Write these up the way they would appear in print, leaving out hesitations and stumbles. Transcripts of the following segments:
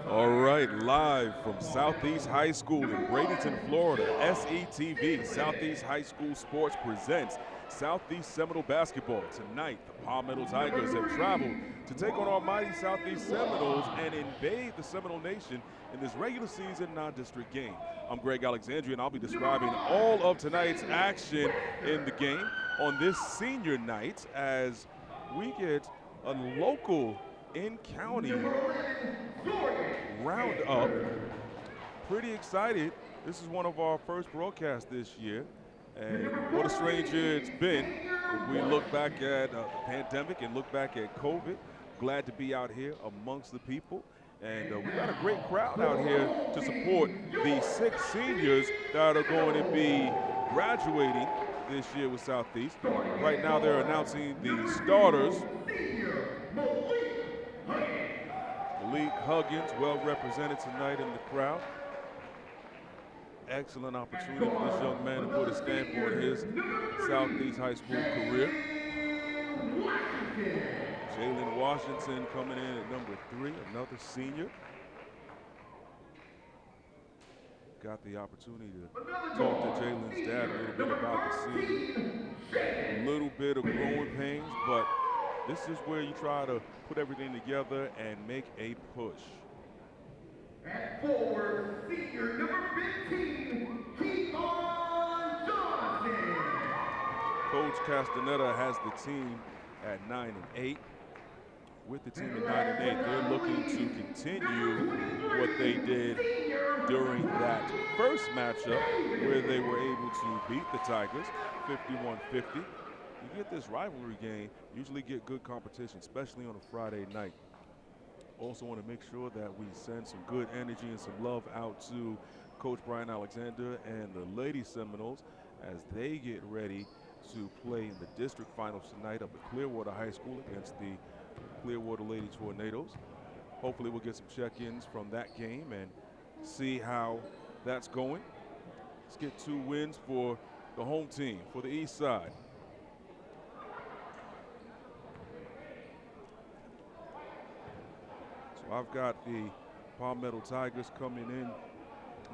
All right, live from Southeast High School in Bradenton, Florida, SETV, Southeast High School Sports presents Southeast Seminole Basketball. Tonight, the Palmetto Tigers have traveled to take on our mighty Southeast Seminoles and invade the Seminole Nation in this regular season non-district game. I'm Greg Alexandrea, and I'll be describing all of tonight's action in the game on this senior night as we get a local in-county roundup. Pretty excited. This is one of our first broadcasts this year. And what a strange year it's been. If we look back at the pandemic and look back at COVID, glad to be out here amongst the people. And we've got a great crowd out here to support the 6 seniors that are going to be graduating this year with Southeast. Right now they're announcing the starters. Malik Huggins, well represented tonight in the crowd. Excellent opportunity for this young man to put a stamp on his Southeast High School career. Jalen Washington coming in at number 3, another senior. Got the opportunity to talk to Jalen's dad a little bit about the season. A little bit of growing pains, but this is where you try to put everything together and make a push. At forward, senior number 15, Keon Johnson. Coach Castaneda has the team at 9-8. With the team at 9-8, they're looking to continue what they did during that first matchup where they were able to beat the Tigers 51-50. You get this rivalry game, usually get good competition, especially on a Friday night. Also want to make sure that we send some good energy and some love out to Coach Brian Alexander and the Lady Seminoles as they get ready to play in the district finals tonight up at Clearwater High School against the Clearwater Lady Tornadoes. Hopefully we'll get some check-ins from that game and see how that's going. Let's get 2 wins for the home team, for the East Side. So I've got the Palmetto Tigers coming in.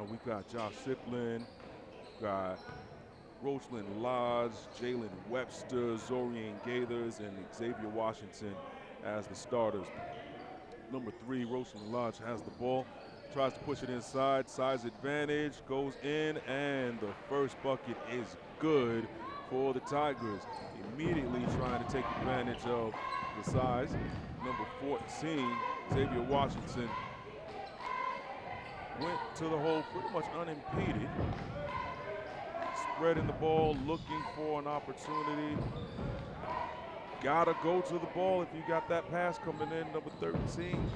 We've got Josh Siplin, got Rochlin Lodge, Jalen Webster, Zorian Gaithers, and Xavier Washington as the starters. Number 3, Rochlin Lodge has the ball, tries to push it inside, size advantage, goes in, and the first bucket is good for the Tigers. Immediately trying to take advantage of the size. Number 14, Xavier Washington, went to the hole pretty much unimpeded. Spreading the ball, looking for an opportunity. Gotta go to the ball if you got that pass coming in, number 13.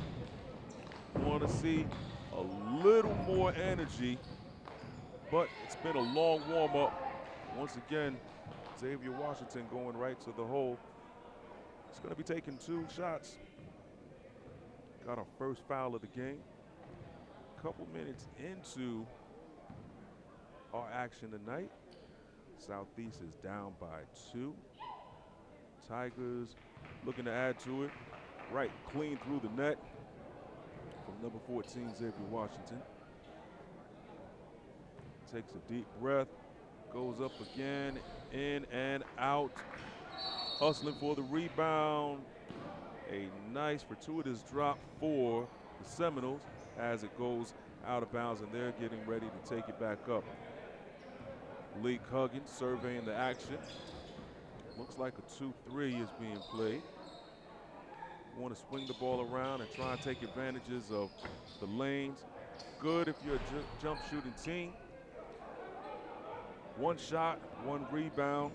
Want to see a little more energy, but it's been a long warm-up. Once again, Xavier Washington going right to the hole. He's going to be taking 2 shots. Got our first foul of the game. A couple minutes into our action tonight. Southeast is down by 2. Tigers looking to add to it. Right, clean through the net from number 14, Xavier Washington. Takes a deep breath, goes up again, in and out. Hustling for the rebound. A nice fortuitous drop for the Seminoles as it goes out of bounds, and they're getting ready to take it back up. Malik Huggins surveying the action. Looks like a 2-3 is being played. Want to swing the ball around and try and take advantages of the lanes. Good if you're a jump shooting team. 1 shot, 1 rebound,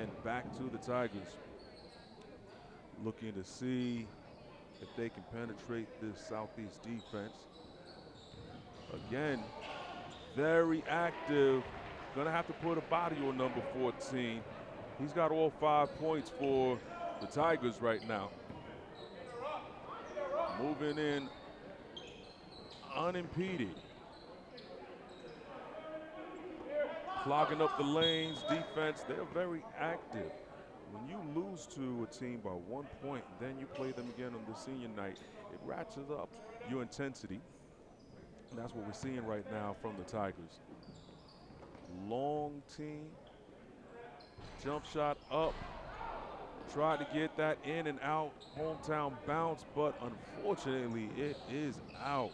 and back to the Tigers. Looking to see if they can penetrate this Southeast defense. Again, very active. Gonna have to put a body on number 14. He's got all 5 points for the Tigers right now. Moving in unimpeded. Clogging up the lanes, defense, they're very active. when you lose to a team by 1 point, and then you play them again on the senior night, it ratchets up your intensity. And that's what we're seeing right now from the Tigers. Long team, jump shot up, tried to get that in and out, hometown bounce, but unfortunately it is out.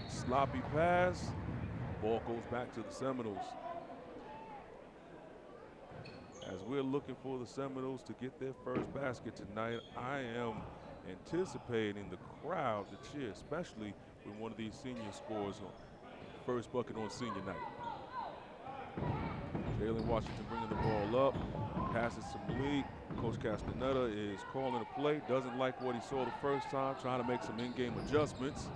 Sloppy pass, ball goes back to the Seminoles. As we're looking for the Seminoles to get their first basket tonight, I am anticipating the crowd to cheer, especially when one of these seniors scores on first bucket on senior night. Jalen Washington bringing the ball up, passes to Malik. Coach Castaneda is calling a play, doesn't like what he saw the first time, trying to make some in-game adjustments.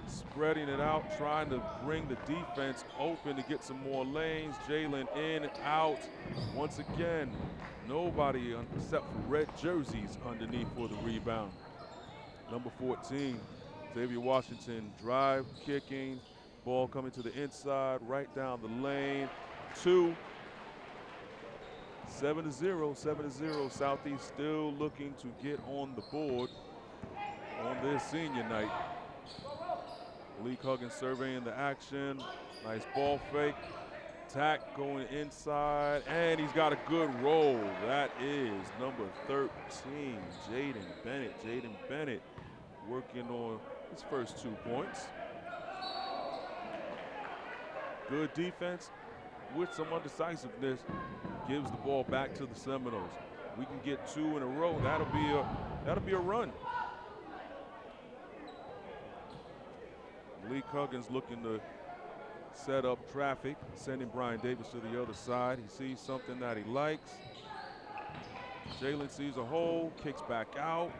Spreading it out, trying to bring the defense open to get some more lanes. Jalen in, out. Once again, nobody except for red jerseys underneath for the rebound. Number 14, Xavier Washington, drive, kicking, ball coming to the inside, right down the lane. 2. 7-0, 7-0. Southeast still looking to get on the board on their senior night. Malik Huggins surveying the action. Nice ball fake. Tack going inside, and he's got a good roll. That is number 13, Jaden Bennett. Jaden Bennett working on his first 2 points. Good defense with some undecisiveness. Gives the ball back to the Seminoles. We can get 2 in a row. That'll be a run. Malik Huggins looking to set up traffic, sending Brian Davis to the other side. He sees something that he likes. Jalen sees a hole, kicks back out.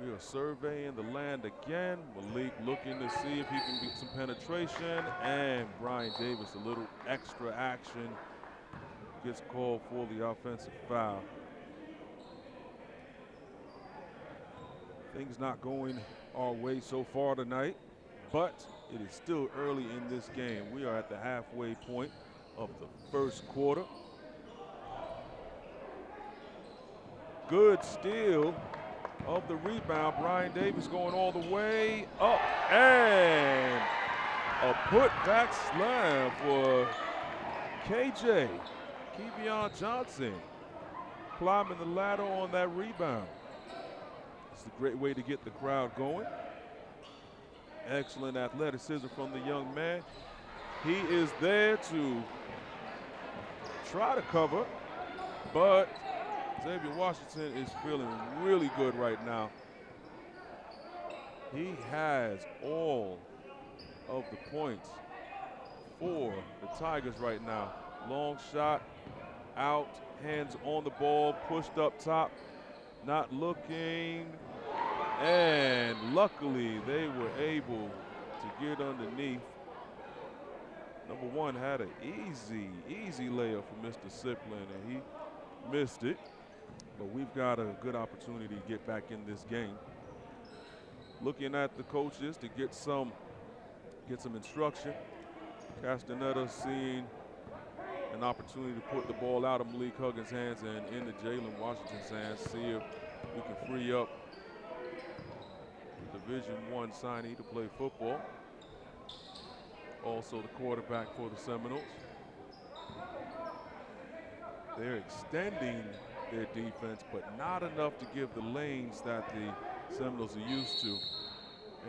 We are surveying the land again. Malik looking to see if he can get some penetration, and Brian Davis, a little extra action, gets called for the offensive foul. Things not going our way so far tonight, but it is still early in this game. We are at the halfway point of the first quarter. Good steal of the rebound. Brian Davis going all the way up, and a putback slam for KJ, Kevion Johnson, climbing the ladder on that rebound. It's a great way to get the crowd going. Excellent athleticism from the young man. He is there to try to cover, but Xavier Washington is feeling really good right now. He has all of the points for the Tigers right now. Long shot, out, hands on the ball, pushed up top, not looking, and luckily they were able to get underneath. Number 1 had an easy layup for Mr. Siplin, and he missed it. But we've got a good opportunity to get back in this game. Looking at the coaches to get some instruction. Castaneda seeing an opportunity to put the ball out of Malik Huggins' hands and into Jalen Washington's hands. See if we can free up the Division I signee to play football. Also the quarterback for the Seminoles. They're extending their defense, but not enough to give the lanes that the Seminoles are used to.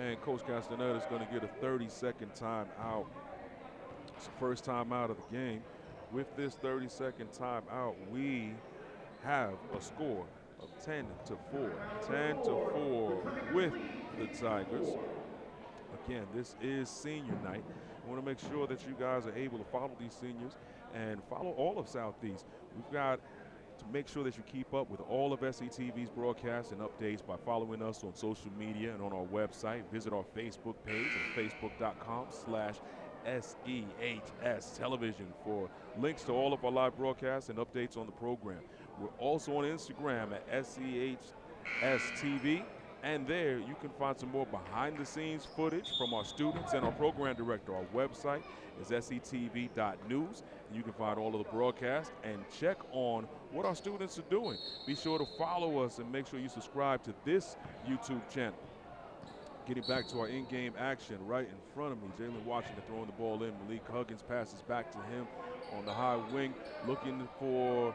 And Coach Castaneda is going to get a 30-second timeout. It's the first time out of the game. With this 30-second timeout, we have a score of 10-4. 10-4 with the Tigers. Again, this is senior night. I want to make sure that you guys are able to follow these seniors and follow all of Southeast. We've got to make sure that you keep up with all of SETV's broadcasts and updates by following us on social media and on our website. Visit our Facebook page at facebook.com/SEHS Television for links to all of our live broadcasts and updates on the program. We're also on Instagram at SEHS TV And there you can find some more behind the scenes footage from our students and our program director. Our website is setv.news. You can find all of the broadcasts and check on what our students are doing. Be sure to follow us and make sure you subscribe to this YouTube channel. Getting back to our in-game action right in front of me, Jalen Washington throwing the ball in. Malik Huggins passes back to him on the high wing, looking for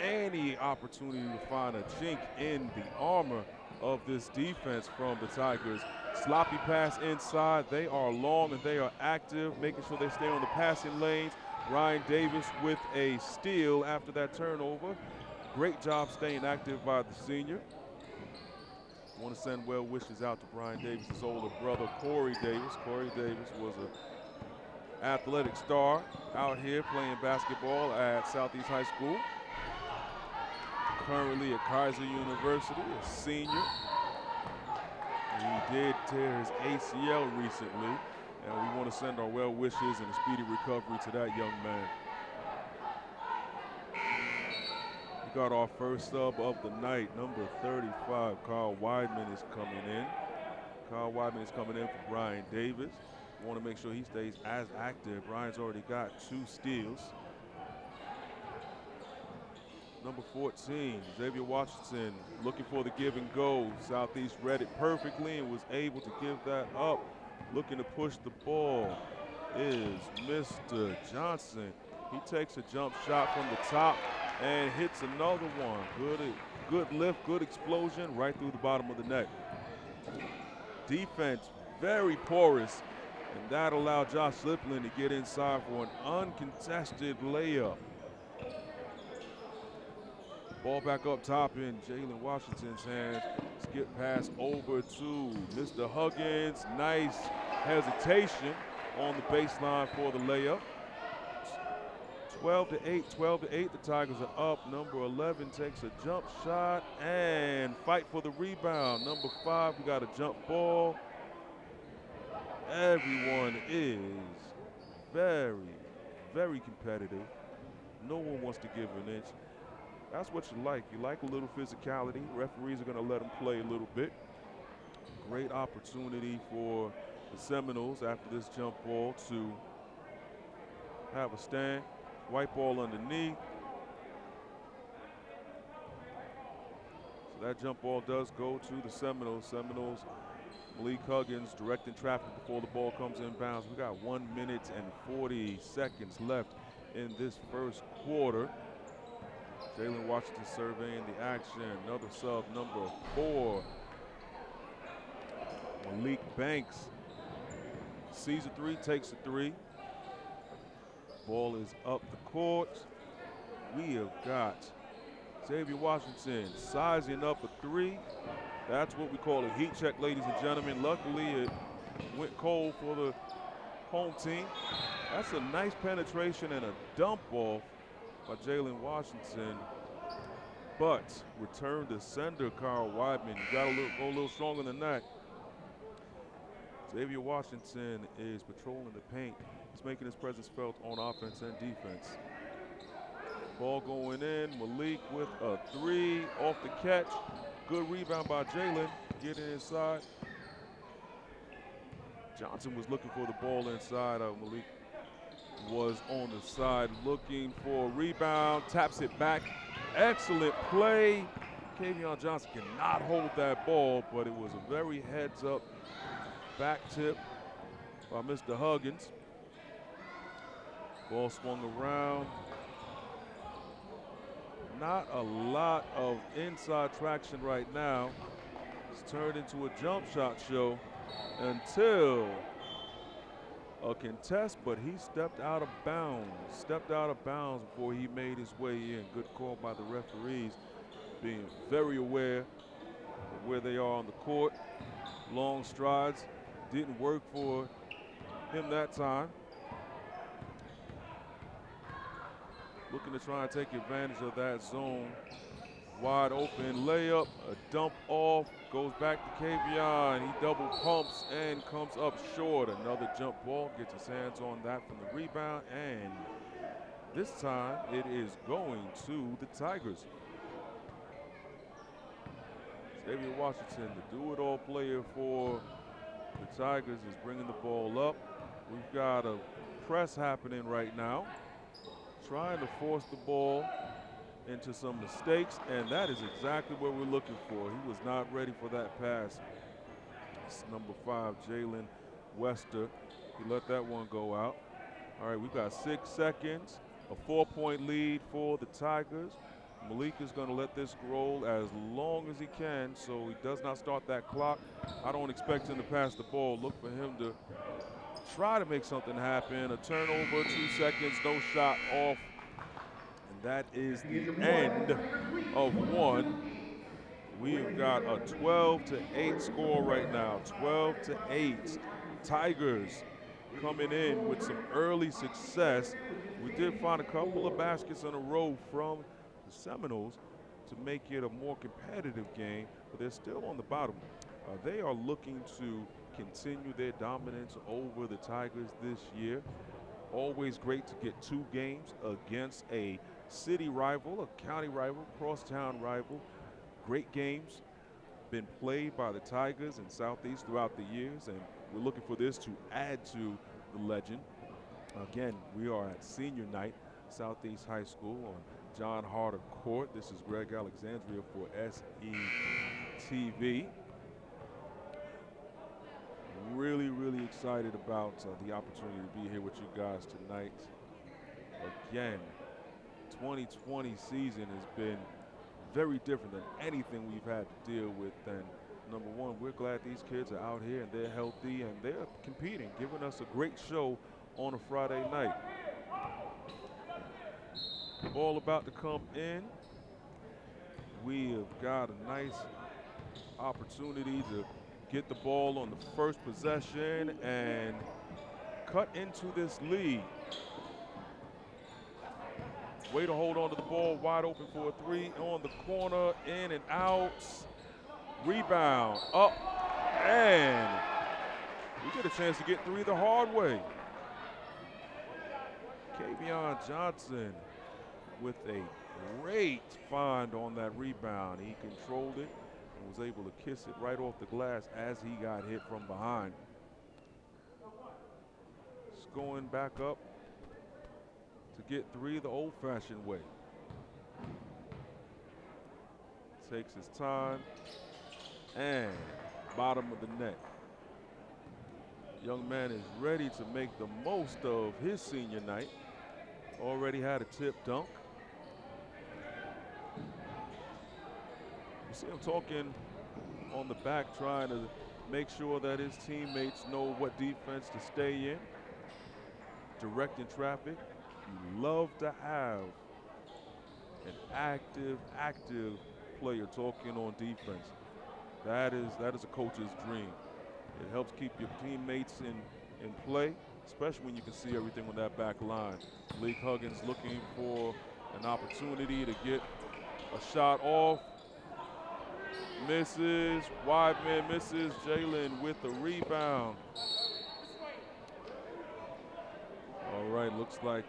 any opportunity to find a chink in the armor of this defense from the Tigers. Sloppy pass inside. They are long and they are active, making sure they stay on the passing lanes. Ryan Davis with a steal after that turnover. Great job staying active by the senior. Want to send well wishes out to Brian Davis' older brother, Corey Davis. Corey Davis was an athletic star out here playing basketball at Southeast High School. Currently at Kaiser University, a senior. He did tear his ACL recently, and we want to send our well wishes and a speedy recovery to that young man. We got our first sub of the night, number 35, Kyle Weidman is coming in. Kyle Weidman is coming in for Brian Davis. Want to make sure he stays as active. Brian's already got 2 steals. Number 14, Xavier Washington, looking for the give and go. Southeast read it perfectly and was able to give that up. Looking to push the ball is Mr. Johnson. He takes a jump shot from the top and hits another one. Good lift, good explosion right through the bottom of the net. Defense very porous, and that allowed Josh Lipland to get inside for an uncontested layup. Ball back up top in Jalen Washington's hands. Skip pass over to Mr. Huggins. Nice hesitation on the baseline for the layup. 12-8, 12-8. The Tigers are up. Number 11 takes a jump shot and fight for the rebound. Number 5, we got a jump ball. Everyone is very, very competitive. No one wants to give an inch. That's what you like. You like a little physicality. Referees are going to let them play a little bit. Great opportunity for the Seminoles after this jump ball to have a stand. White ball underneath. So that jump ball does go to the Seminoles. Seminoles, Malik Huggins directing traffic before the ball comes in bounds. We got 1 minute and 40 seconds left in this first quarter. Jalen Washington surveying the action. Another sub, number 4. Malik Banks sees a 3, takes a 3. Ball is up the court. We have got Xavier Washington sizing up a 3. That's what we call a heat check, ladies and gentlemen. Luckily, it went cold for the home team. That's a nice penetration and a dump off by Jalen Washington, but return to sender Kyle Weidman. You got to go a little stronger than that. Xavier Washington is patrolling the paint. He's making his presence felt on offense and defense. Ball going in. Malik with a 3 off the catch. Good rebound by Jalen. Getting inside. Johnson was looking for the ball inside. Malik was on the side looking for a rebound. Taps it back. Excellent play. Kavion Johnson cannot hold that ball, but it was a very heads-up back tip by Mr. Huggins. Ball swung around. Not a lot of inside traction right now. It's turned into a jump shot show until a contest, but he stepped out of bounds. Stepped out of bounds before he made his way in. Good call by the referees, being very aware of where they are on the court. Long strides. Didn't work for him that time. Looking to try and take advantage of that zone. Wide open layup, a dump off, goes back to Kavion. He double pumps and comes up short. Another jump ball, gets his hands on that from the rebound, and this time it is going to the Tigers. Xavier Washington, the do-it-all player for the Tigers, is bringing the ball up. We've got a press happening right now, trying to force the ball into some mistakes, and that is exactly what we're looking for. He was not ready for that pass. It's number 5, Jalen Wester. He let that one go out. All right, we've got 6 seconds, a 4-point lead for the Tigers. Malik is going to let this roll as long as he can so he does not start that clock. I don't expect him to pass the ball. Look for him to try to make something happen. A turnover, 2 seconds, no shot off. And that is the end of one. We've got a 12-8 score right now, 12-8. Tigers coming in with some early success. We did find a couple of baskets in a row from the Seminoles to make it a more competitive game, but they're still on the bottom. They are looking to continue their dominance over the Tigers this year. Always great to get 2 games against a city rival, a county rival, crosstown rival. Great games been played by the Tigers in Southeast throughout the years, and we're looking for this to add to the legend. Again, we are at senior night, Southeast High School on John Harder Court. This is Greg Alexandrea for SETV. Really, really excited about the opportunity to be here with you guys tonight. Again, 2020 season has been very different than anything we've had to deal with. And number one, we're glad these kids are out here and they're healthy and they're competing, giving us a great show on a Friday night. Ball about to come in. We have got a nice opportunity to get the ball on the first possession and cut into this lead. Way to hold on to the ball, wide open for a 3 on the corner, in and out. Rebound, up, and we get a chance to get 3 the hard way. Kavion Johnson with a great find on that rebound. He controlled it and was able to kiss it right off the glass as he got hit from behind. Just going back up to get 3 the old-fashioned way. Takes his time, and bottom of the net. Young man is ready to make the most of his senior night. Already had a tip dunk. You see him talking on the back, trying to make sure that his teammates know what defense to stay in, directing traffic. You love to have an active player talking on defense. That is a coach's dream. It helps keep your teammates in play, especially when you can see everything on that back line. Malik Huggins looking for an opportunity to get a shot off. Misses, Wideman misses. Jalen with the rebound. All right, looks like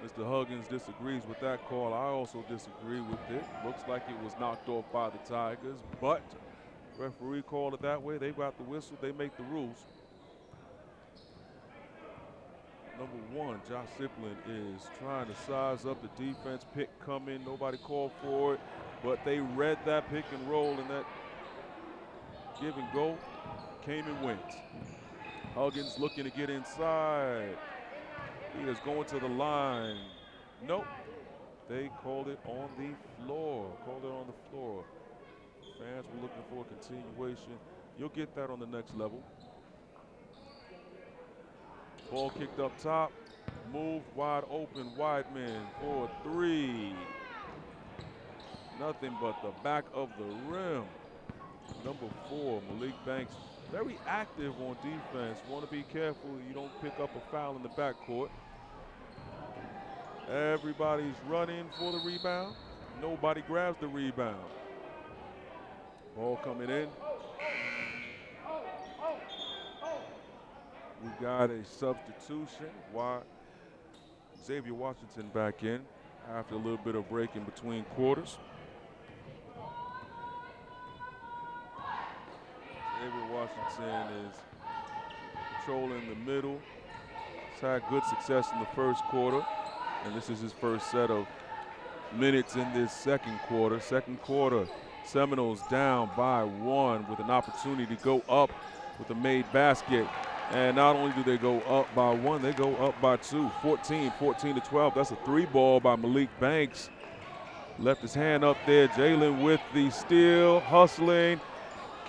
Mr. Huggins disagrees with that call. I also disagree with it. Looks like it was knocked off by the Tigers, but referee called it that way. They got the whistle. They make the rules. Number 1, Josh Siplin is trying to size up the defense. Pick coming. Nobody called for it, but they read that pick and roll, and that give and go came and went. Huggins looking to get inside. He is going to the line. Nope. They called it on the floor. Fans were looking for a continuation. You'll get that on the next level. Ball kicked up top. Moved wide open. Wideman for 3. Nothing but the back of the rim. Number 4, Malik Banks, very active on defense. Want to be careful you don't pick up a foul in the backcourt. Everybody's running for the rebound. Nobody grabs the rebound. Ball coming in. We got a substitution. Xavier Washington back in after a little bit of break in between quarters. David Washington is controlling the middle. He's had good success in the first quarter, and this is his first set of minutes in this second quarter. Second quarter, Seminoles down by 1 with an opportunity to go up with a made basket. And not only do they go up by 1, they go up by 2. 14 to 12. That's a 3 ball by Malik Banks. Left his hand up there. Jalen with the steal, hustling,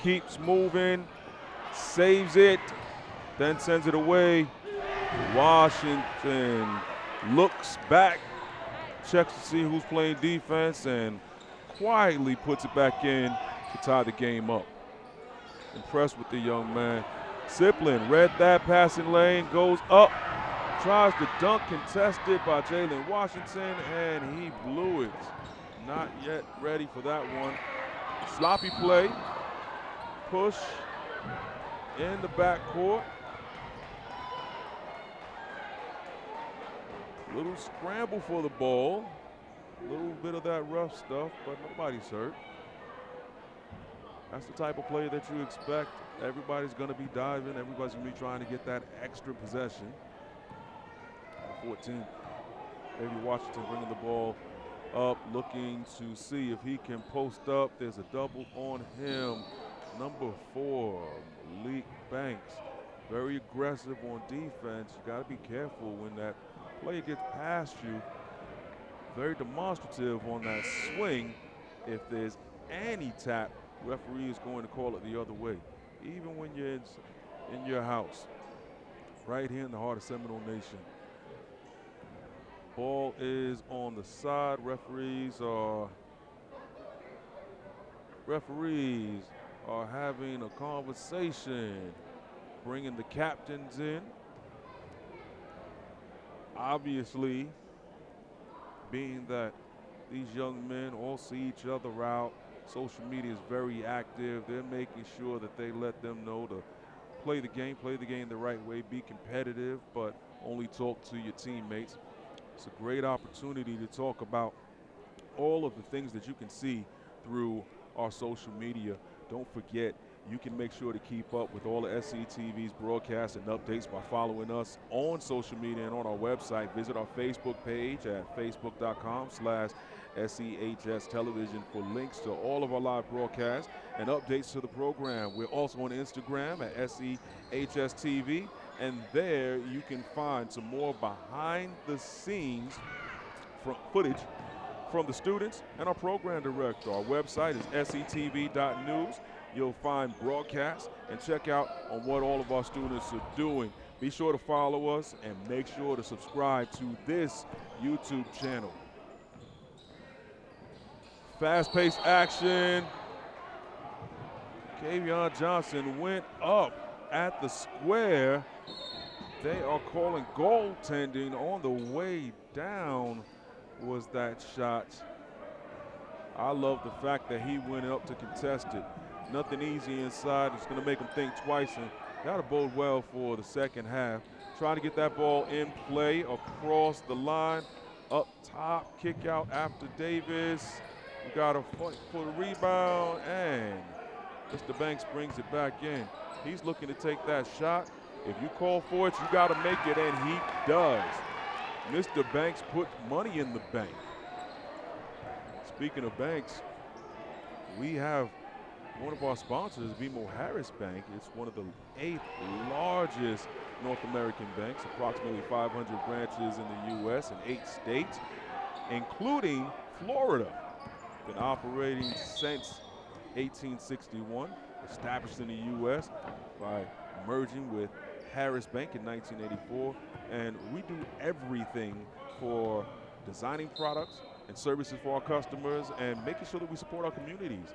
keeps moving, saves it, then sends it away. Washington looks back, checks to see who's playing defense, and quietly puts it back in to tie the game up. Impressed with the young man. Siplin read that passing lane, goes up, tries to dunk, contested by Jalen Washington, and he blew it. Not yet ready for that one. Sloppy play, push in the backcourt. Little scramble for the ball. A little bit of that rough stuff, but nobody's hurt. That's the type of play that you expect. Everybody's going to be diving. Everybody's going to be trying to get that extra possession. 14, David Washington bringing the ball up, looking to see if he can post up. There's a double on him. Number 4, Malik Banks. Very aggressive on defense. You got to be careful when that play gets past you. Very demonstrative on that swing. If there's any tap, referee is going to call it the other way, even when you're in your house, right here in the heart of Seminole Nation. Ball is on the side. Referees are having a conversation, bringing the captains in. Obviously, being that these young men all see each other out, social media is very active. They're making sure that they let them know to play the game the right way, be competitive, but only talk to your teammates. It's a great opportunity to talk about all of the things that you can see through our social media. Don't forget, you can make sure to keep up with all of SCTV's broadcasts and updates by following us on social media and on our website. Visit our Facebook page at facebook.com/SEHS Television for links to all of our live broadcasts and updates to the program. We're also on Instagram at SEHS TV, and there you can find some more behind-the-scenes footage from the students and our program director. Our website is setv.news. You'll find broadcasts and check out on what all of our students are doing. Be sure to follow us and make sure to subscribe to this YouTube channel. Fast-paced action. Kavion Johnson went up at the square. They are calling goaltending on the way down. Was that shot? I love the fact that he went up to contest it. Nothing easy inside. It's going to make him think twice, and got to bode well for the second half. Trying to get that ball in play across the line. Up top, kick out after Davis. We got a fight for the rebound, and Mr. Banks brings it back in. He's looking to take that shot. If you call for it, you got to make it, and he does. Mr. Banks put money in the bank. Speaking of banks, we have one of our sponsors, BMO Harris Bank. It's one of the 8th largest North American banks, approximately 500 branches in the U.S. and 8 states, including Florida. Been operating since 1861, established in the U.S. by merging with Harris Bank in 1984, and we do everything for designing products and services for our customers and making sure that we support our communities.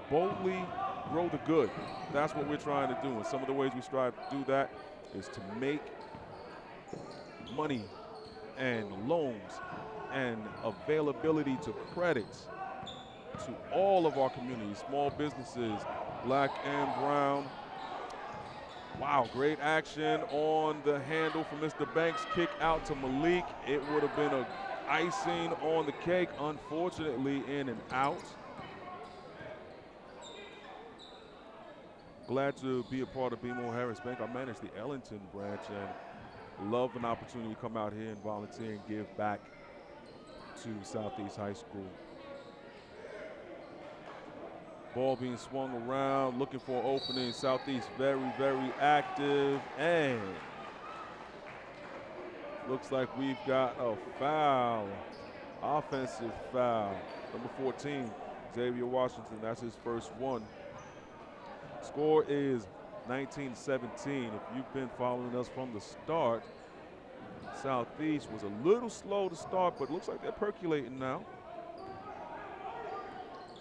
Boldly grow the good. That's what we're trying to do, and some of the ways we strive to do that is to make money and loans and availability to credits to all of our communities, small businesses, black and brown. Wow, great action on the handle for Mr. Banks. Kick out to Malik. It would have been an icing on the cake. Unfortunately, in and out. Glad to be a part of BMO Harris Bank. I manage the Ellington branch and love an opportunity to come out here and volunteer and give back to Southeast High School. Ball being swung around, looking for an opening. Southeast very, very active, and looks like we've got a foul, offensive foul. Number 14, Xavier Washington, that's his first one. Score is 19-17. If you've been following us from the start, Southeast was a little slow to start, but looks like they're percolating now.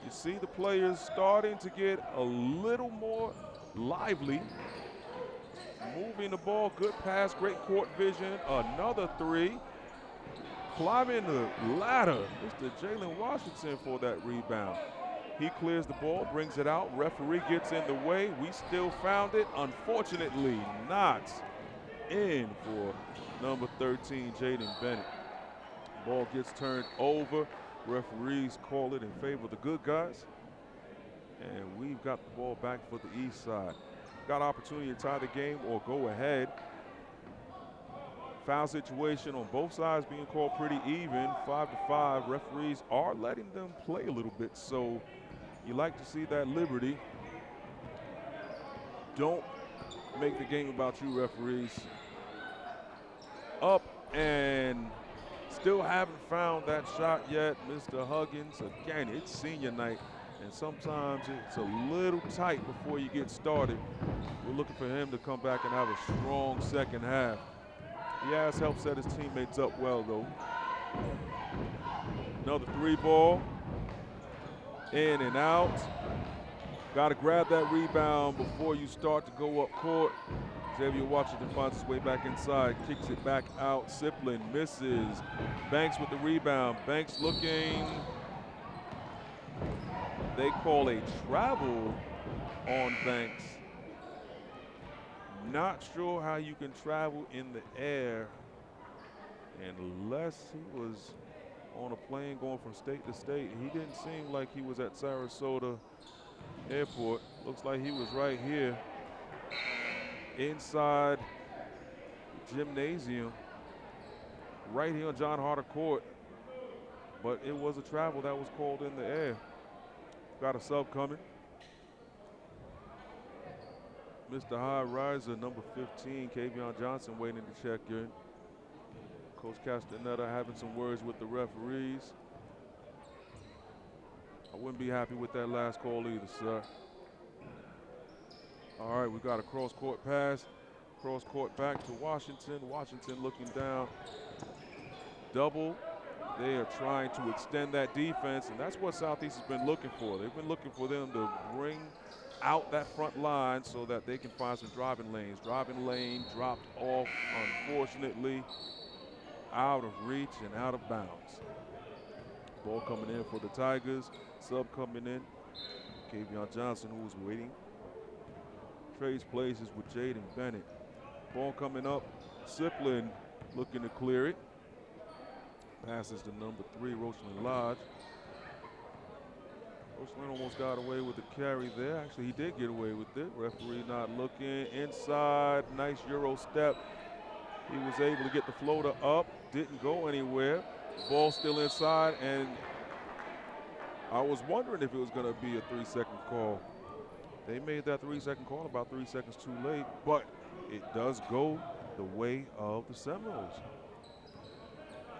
You see the players starting to get a little more lively. Moving the ball, good pass, great court vision, another three. Climbing the ladder, Mr. Jalen Washington for that rebound. He clears the ball, brings it out. Referee gets in the way. We still found it. Unfortunately, not in for number 13, Jaden Bennett. Ball gets turned over. Referees call it in favor of the good guys. And we've got the ball back for the east side. Got opportunity to tie the game or go ahead. Foul situation on both sides being called pretty even, 5-5. Referees are letting them play a little bit, so you like to see that liberty. Don't make the game about you, referees. Up and still haven't found that shot yet, Mr. Huggins. Again, it's senior night, and sometimes it's a little tight before you get started. We're looking for him to come back and have a strong second half. He has helped set his teammates up well, though. Another three ball. In and out. Got to grab that rebound before you start to go up court. Xavier Washington finds his way back inside, kicks it back out. Siplin misses. Banks with the rebound. Banks looking. They call a travel on Banks. Not sure how you can travel in the air unless he was on a plane going from state to state. He didn't seem like he was at Sarasota Airport. Looks like he was right here inside the gymnasium, right here on John Harder Court. But it was a travel that was called in the air. Got a sub coming. Mr. High Riser, number 15, Kavion Johnson, waiting to check in. Coach Castaneda having some words with the referees. I wouldn't be happy with that last call either, sir. All right, we got a cross-court pass. Cross-court back to Washington. Washington looking down. Double. They are trying to extend that defense, and that's what Southeast has been looking for. They've been looking for them to bring out that front line so that they can find some driving lanes. Driving lane dropped off, unfortunately, out of reach and out of bounds. Ball coming in for the Tigers. Sub coming in. Kavion Johnson, who's waiting. Trades places with Jaden Bennett. Ball coming up. Siplin looking to clear it. Passes to number 3, Rochelin Lodge. Rochelin almost got away with the carry there. Actually, he did get away with it. Referee not looking. Inside, nice Euro step. He was able to get the floater up. Didn't go anywhere. Ball still inside, and I was wondering if it was going to be a 3-second call. They made that 3-second call about 3 seconds too late, but it does go the way of the Seminoles.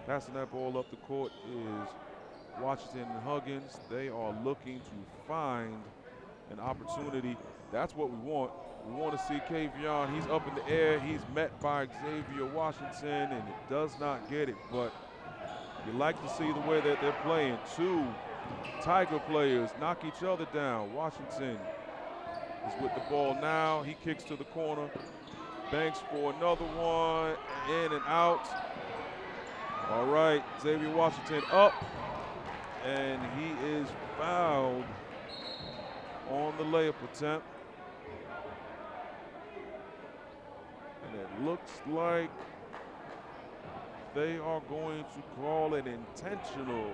Passing that ball up the court is Washington and Huggins. They are looking to find an opportunity. That's what we want. We want to see Kavion. He's up in the air. He's met by Xavier Washington, and it does not get it. But you like to see the way that they're playing. Two Tiger players knock each other down. Washington is with the ball now. He kicks to the corner. Banks for another one. In and out. All right, Xavier Washington up, and he is fouled on the layup attempt. And it looks like they are going to call an intentional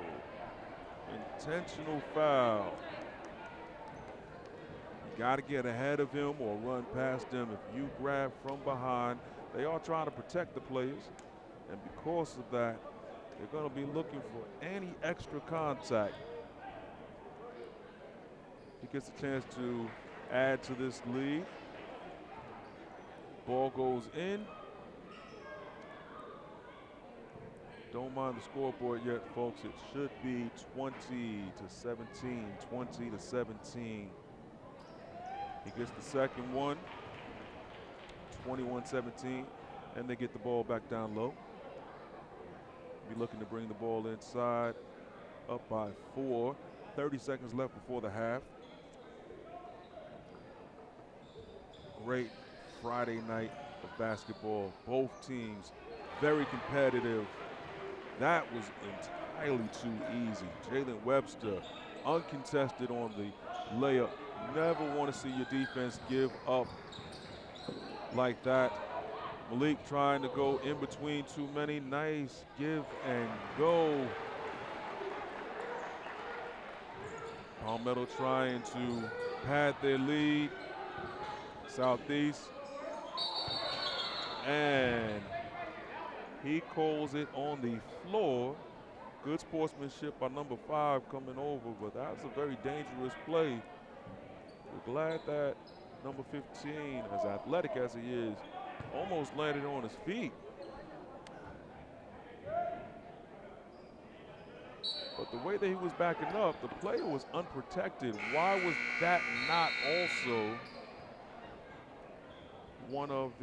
foul. got to get ahead of him or run past him. If you grab from behind, they are trying to protect the players. And because of that, they're going to be looking for any extra contact. He gets a chance to add to this lead. Ball goes in. Don't mind the scoreboard yet, folks. It should be 20-17, 20-17. He gets the second one, 21-17, and they get the ball back down low. Be looking to bring the ball inside, up by 4. 30 seconds left before the half. Great Friday night of basketball. Both teams very competitive. That was entirely too easy. Jalen Webster uncontested on the layup. Never want to see your defense give up like that. Malik trying to go in between too many. Nice give and go. Palmetto trying to pad their lead. Southeast. And he calls it on the floor. Good sportsmanship by number 5 coming over, but that's a very dangerous play. We're glad that number 15, as athletic as he is, almost landed on his feet. But the way that he was backing up, the player was unprotected. Why was that not also one of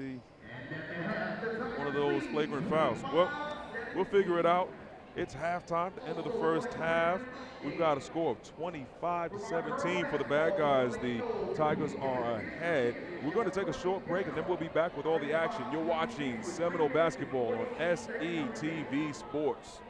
those flagrant fouls? Well, we'll figure it out. It's halftime, the end of the first half. We've got a score of 25-17 for the bad guys. The Tigers are ahead. We're going to take a short break, and then we'll be back with all the action. You're watching Seminole Basketball on SETV Sports.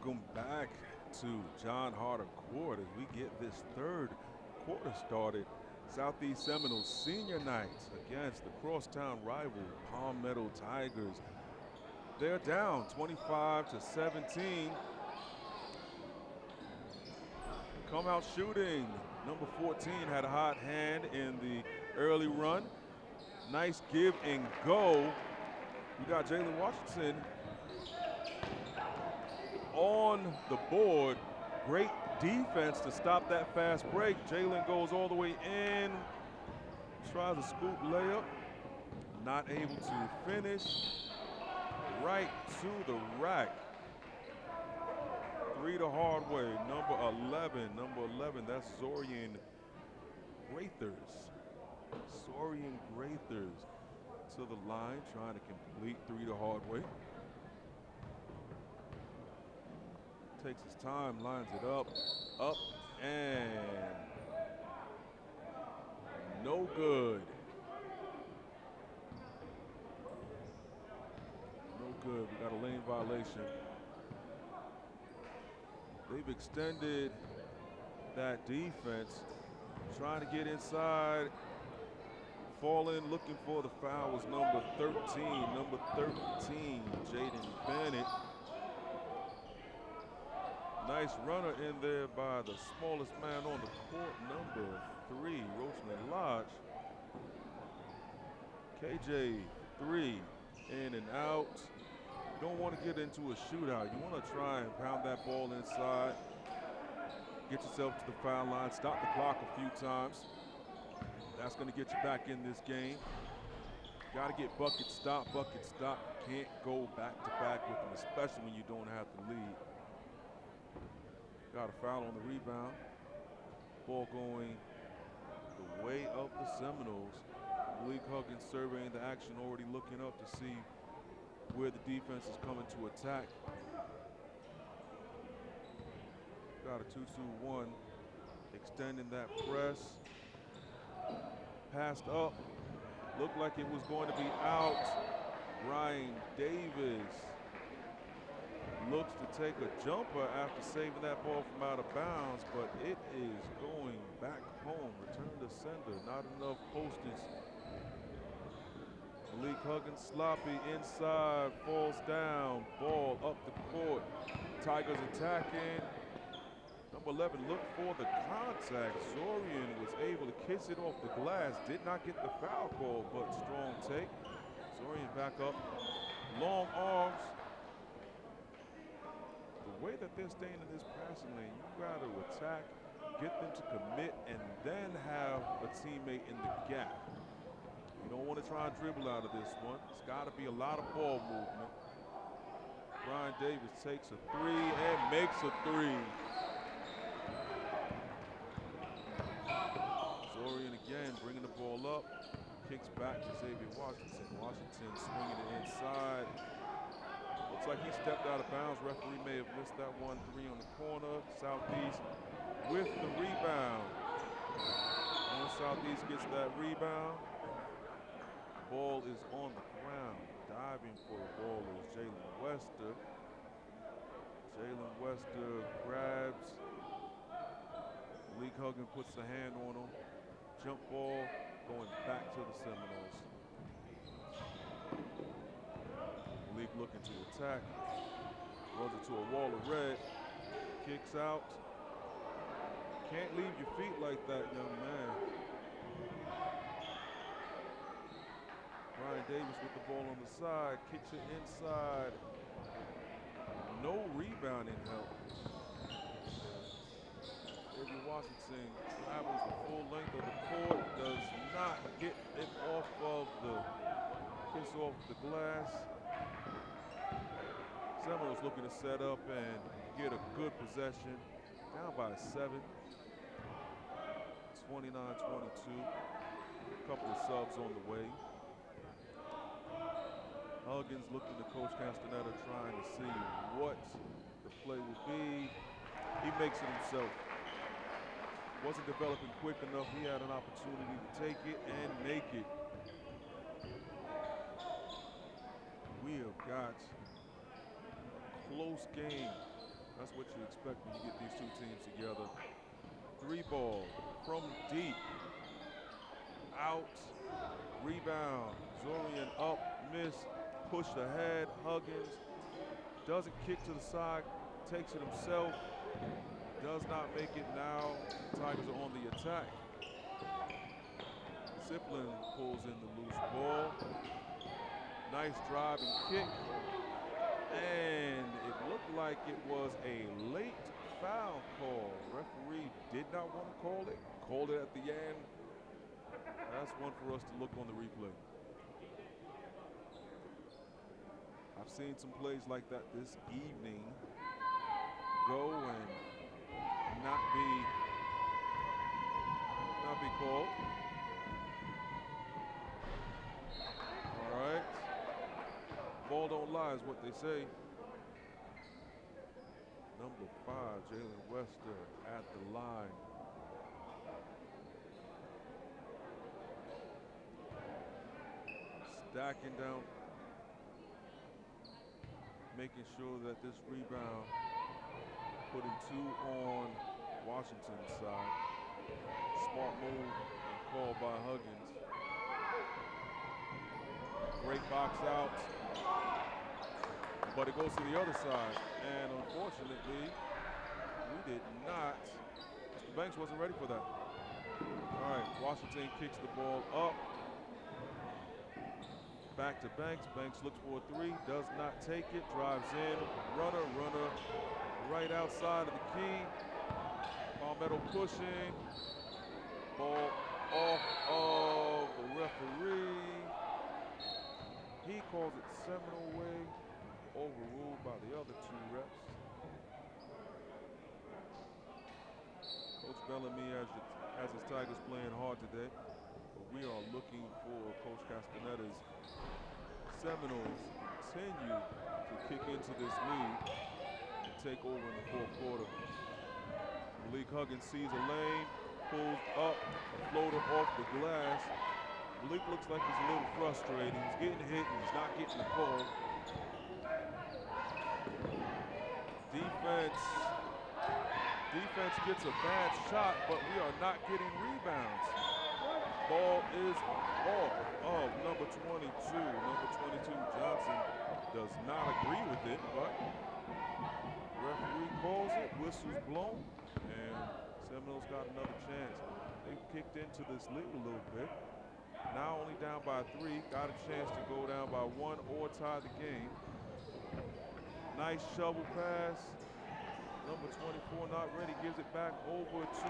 Welcome back to John Harder Court as we get this third quarter started. Southeast Seminoles senior night against the crosstown rival Palmetto Tigers. They're down 25-17. Come out shooting. Number 14 had a hot hand in the early run. Nice give and go. We got Jalen Washington on the board. Great defense to stop that fast break. Jalen goes all the way in, tries a scoop layup, not able to finish. Right to the rack. Three the hard way. Number 11, that's Zorian Grathers. Zorian Grathers to the line, trying to complete three the hard way. Takes his time, lines it up, and no good. No good. We got a lane violation. They've extended that defense, trying to get inside. Falling, looking for the foul was number 13, Jaden Bennett. Nice runner in there by the smallest man on the court, number 3, Roachman Lodge. KJ, 3, in and out. You don't want to get into a shootout. You want to try and pound that ball inside. Get yourself to the foul line, stop the clock a few times. That's going to get you back in this game. Got to get bucket stop. Can't go back to back with them, especially when you don't have the lead. Got a foul on the rebound. Ball going the way of the Seminoles. Malik Huggins surveying the action, already looking up to see where the defense is coming to attack. Got a 2-2-1, extending that press. Passed up, looked like it was going to be out. Ryan Davis looks to take a jumper after saving that ball from out of bounds, but it is going back home. Return to sender, not enough postage. Malik Huggins sloppy inside, falls down, ball up the court. Tigers attacking. Number 11 looked for the contact. Zorian was able to kiss it off the glass. Did not get the foul call, but strong take. Zorian back up. Long arms. The way that they're staying in this passing lane, you got to attack, get them to commit, and then have a teammate in the gap. You don't want to try and dribble out of this one. It's got to be a lot of ball movement. Brian Davis takes a three and makes a three. Zorian again bringing the ball up. Kicks back to Xavier Washington. Washington swinging it inside. Looks like he stepped out of bounds. Referee may have missed that 1-3 on the corner. Southeast with the rebound. And Southeast gets that rebound. Ball is on the ground. Diving for the ball is Jalen Wester. Jalen Wester grabs. Malik Huggins puts a hand on him. Jump ball going back to the Seminoles. Malik looking to attack. Runs into a wall of red. Kicks out. Can't leave your feet like that, young man. Brian Davis with the ball on the side. Kicks it inside. No rebounding help. Xavier Washington travels the full length of the court, does not get it off of the kiss off the glass. Seminoles looking to set up and get a good possession. Down by 7. 29-22. A couple of subs on the way. Huggins looking to Coach Castaneda, trying to see what the play will be. He makes it himself. Wasn't developing quick enough. He had an opportunity to take it and make it. We have got a close game That's what you expect when you get these two teams together. 3 ball from deep. Out. Rebound. Zorian up. Miss. Pushed ahead. Huggins doesn't kick to the side. Takes it himself. Does not make it now. Tigers are on the attack. Ziplin pulls in the loose ball. Nice drive and kick. And it looked like it was a late foul call. Referee did not want to call it. Called it at the end. That's one for us to look on the replay. I've seen some plays like that this evening go and not be called. All right. Ball don't lie is what they say. Number 5, Jalen Wester at the line. Stacking down, making sure that this rebound, putting 2 on Washington's side. Smart move and called by Huggins. Great box out, but it goes to the other side. And unfortunately, we did not. Mr. Banks wasn't ready for that. All right, Washington kicks the ball up. Back to Banks. Banks looks for a 3, does not take it, drives in. Runner, right outside of the key. Palmetto pushing. Ball off of the referee. He calls it Seminole way. Overruled by the other 2 refs. Coach Bellamy has his Tigers playing hard today. But we are looking for Coach Castaneda's Seminoles continue to kick into this lead and take over in the 4th quarter. Malik Huggins sees a lane, pulls up, a floater off the glass. Malik looks like he's a little frustrated. He's getting hit and he's not getting the call. Defense gets a bad shot, but we are not getting rebounds. Ball is off of number 22. Number 22, Johnson, does not agree with it, but referee calls it, whistle's blown, and Seminoles got another chance. They've kicked into this lead a little bit. Now only down by 3, got a chance to go down by 1 or tie the game. Nice shovel pass. Number 24 not ready, gives it back over to 15.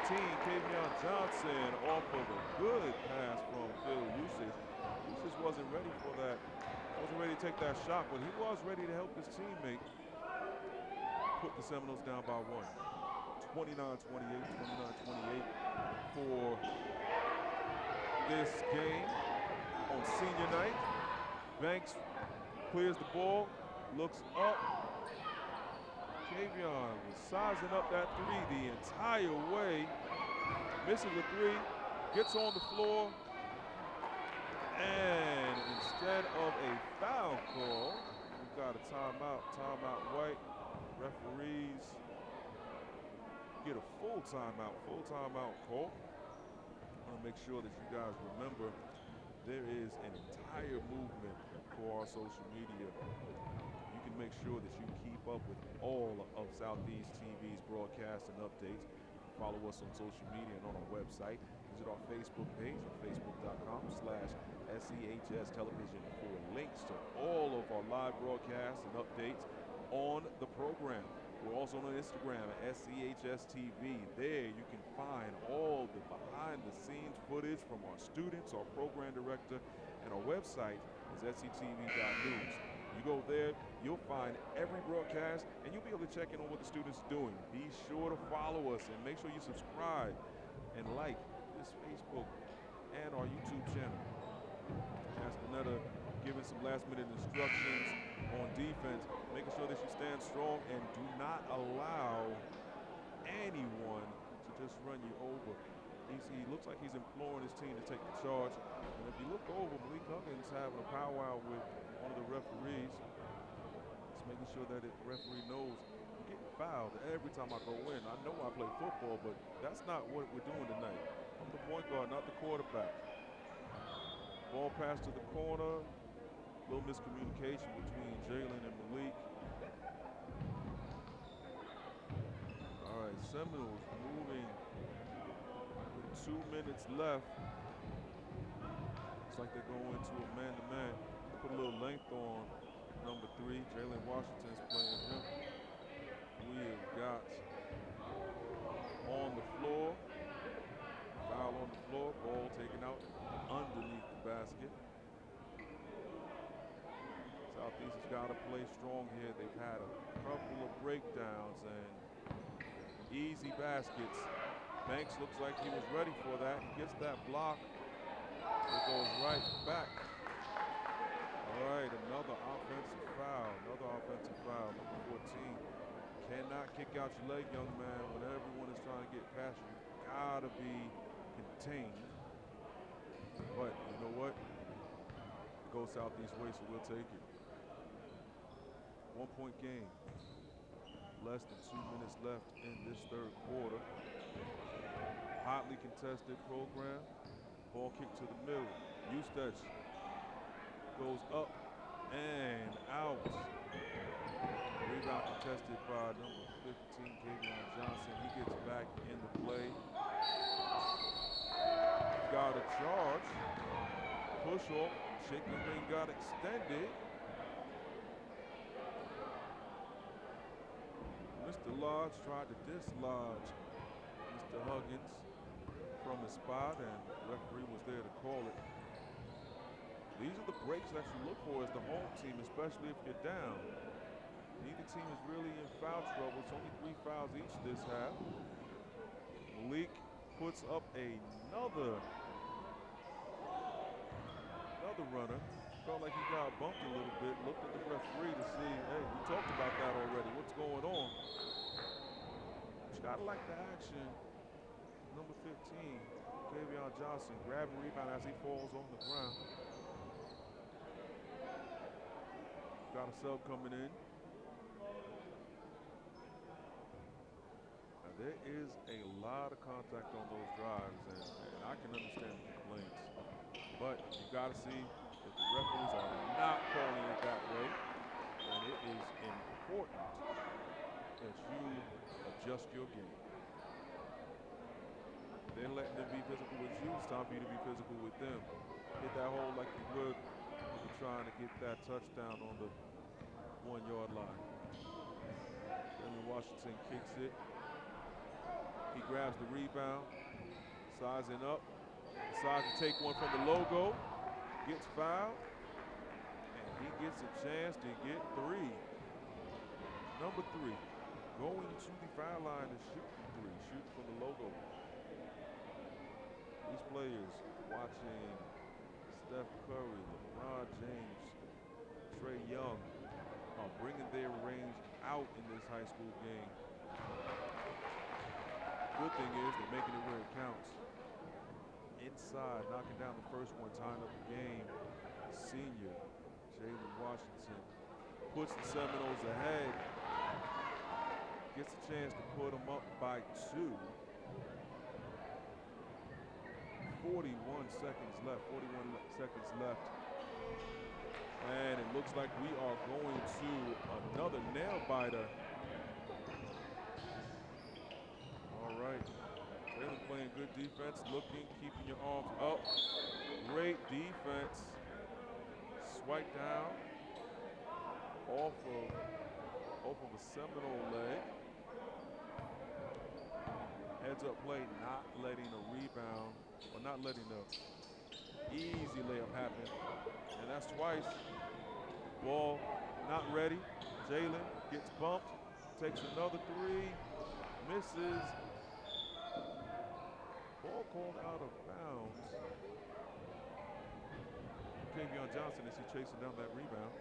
Kavion Johnson off of a good pass from Phil Usage. Usage wasn't ready for that. Wasn't ready to take that shot, but he was ready to help his teammate put the Seminoles down by 1. 29-28 for this game on senior night. Banks clears the ball, looks up. Kavion was sizing up that 3 the entire way. Misses a 3, gets on the floor, and instead of a foul call, we've got a timeout. Timeout White. Referees get a full timeout call. I want to make sure that you guys remember there is an entire movement for our social media. You can make sure that you keep up with all of Southeast TV's broadcasts and updates. Follow us on social media and on our website. Visit our Facebook page at facebook.com/SEHS Television for links to all of our live broadcasts and updates on the program. We're also on Instagram at SEHS TV. There you can find all the behind-the-scenes footage from our students, our program director, and our website is SETV.news. You go there, you'll find every broadcast, and you'll be able to check in on what the students are doing. Be sure to follow us and make sure you subscribe and like this Facebook and our YouTube channel. Castaneda giving some last-minute instructions on defense, making sure that you stand strong and do not allow anyone to just run you over. He looks like he's imploring his team to take the charge. And if you look over, Malik Huggins having a powwow with one of the referees. This making sure that the referee knows I'm getting fouled every time I go in. I know I play football, but that's not what we're doing tonight. I'm the point guard, not the quarterback. Ball pass to the corner. Little miscommunication between Jalen and Malik. All right, Seminoles moving with 2 minutes left. Looks like they're going to a man-to-man. Put a little length on number 3. Jalen Washington's playing him. We have got on the floor. Foul on the floor. Ball taken out underneath the basket. Southeast has got to play strong here. They've had a couple of breakdowns and easy baskets. Banks looks like he was ready for that. He gets that block. It goes right back. All right, another offensive foul. Another offensive foul. Number 14. Cannot kick out your leg, young man. When everyone is trying to get past you, you gotta be contained. But you know what? It goes Southeast way, so we'll take it. 1 point game. Less than 2 minutes left in this third quarter. Hotly contested program. Ball kick to the middle. Eustace goes up and out. Rebound contested by number 15, Kavion Johnson. He gets back in the play. Got a charge. Push off. Shaking wing got extended. Mr. Lodge tried to dislodge Mr. Huggins from his spot, and the referee was there to call it. These are the breaks that you look for as the home team, especially if you're down. Neither team is really in foul trouble. It's only 3 fouls each this half. Malik puts up another runner. Felt like he got bumped a little bit. Looked at the referee to see, hey, we talked about that already. What's going on? But you gotta like the action. Number 15, Kavion Johnson, grabbing rebound as he falls on the ground. Got a sub coming in. Now there is a lot of contact on those drives, and I can understand the complaints. But you got to see that the referees are not calling it that way, and it is important that you adjust your game. They're letting them be physical with you. It's time for you to be physical with them. Hit that hole like you would if you're trying to get that touchdown on the 1 yard line. Jalen Washington kicks it. He grabs the rebound, sizing up, decides to take one from the logo, gets fouled, and he gets a chance to get 3. Number 3, going to the foul line to shoot from 3, shoot from the logo. These players watching Steph Curry, LeBron James, Trae Young are bringing their range out in this high school game. Good thing is they're making it where it counts. Inside, knocking down the first one, tying up the game. Senior Jalen Washington puts the Seminoles ahead. Gets a chance to put them up by 2. 41 seconds left, 41 seconds left. And it looks like we are going to another nail biter. All right, Jalen playing good defense, looking, keeping your arms up. Great defense. Swipe down off of a Seminole leg. Heads up play, not letting a rebound, or not letting the easy layup happen. And that's twice. Ball not ready. Jalen gets bumped, takes another 3, misses. Ball called out of bounds. Kavion Johnson as he chasing down that rebound.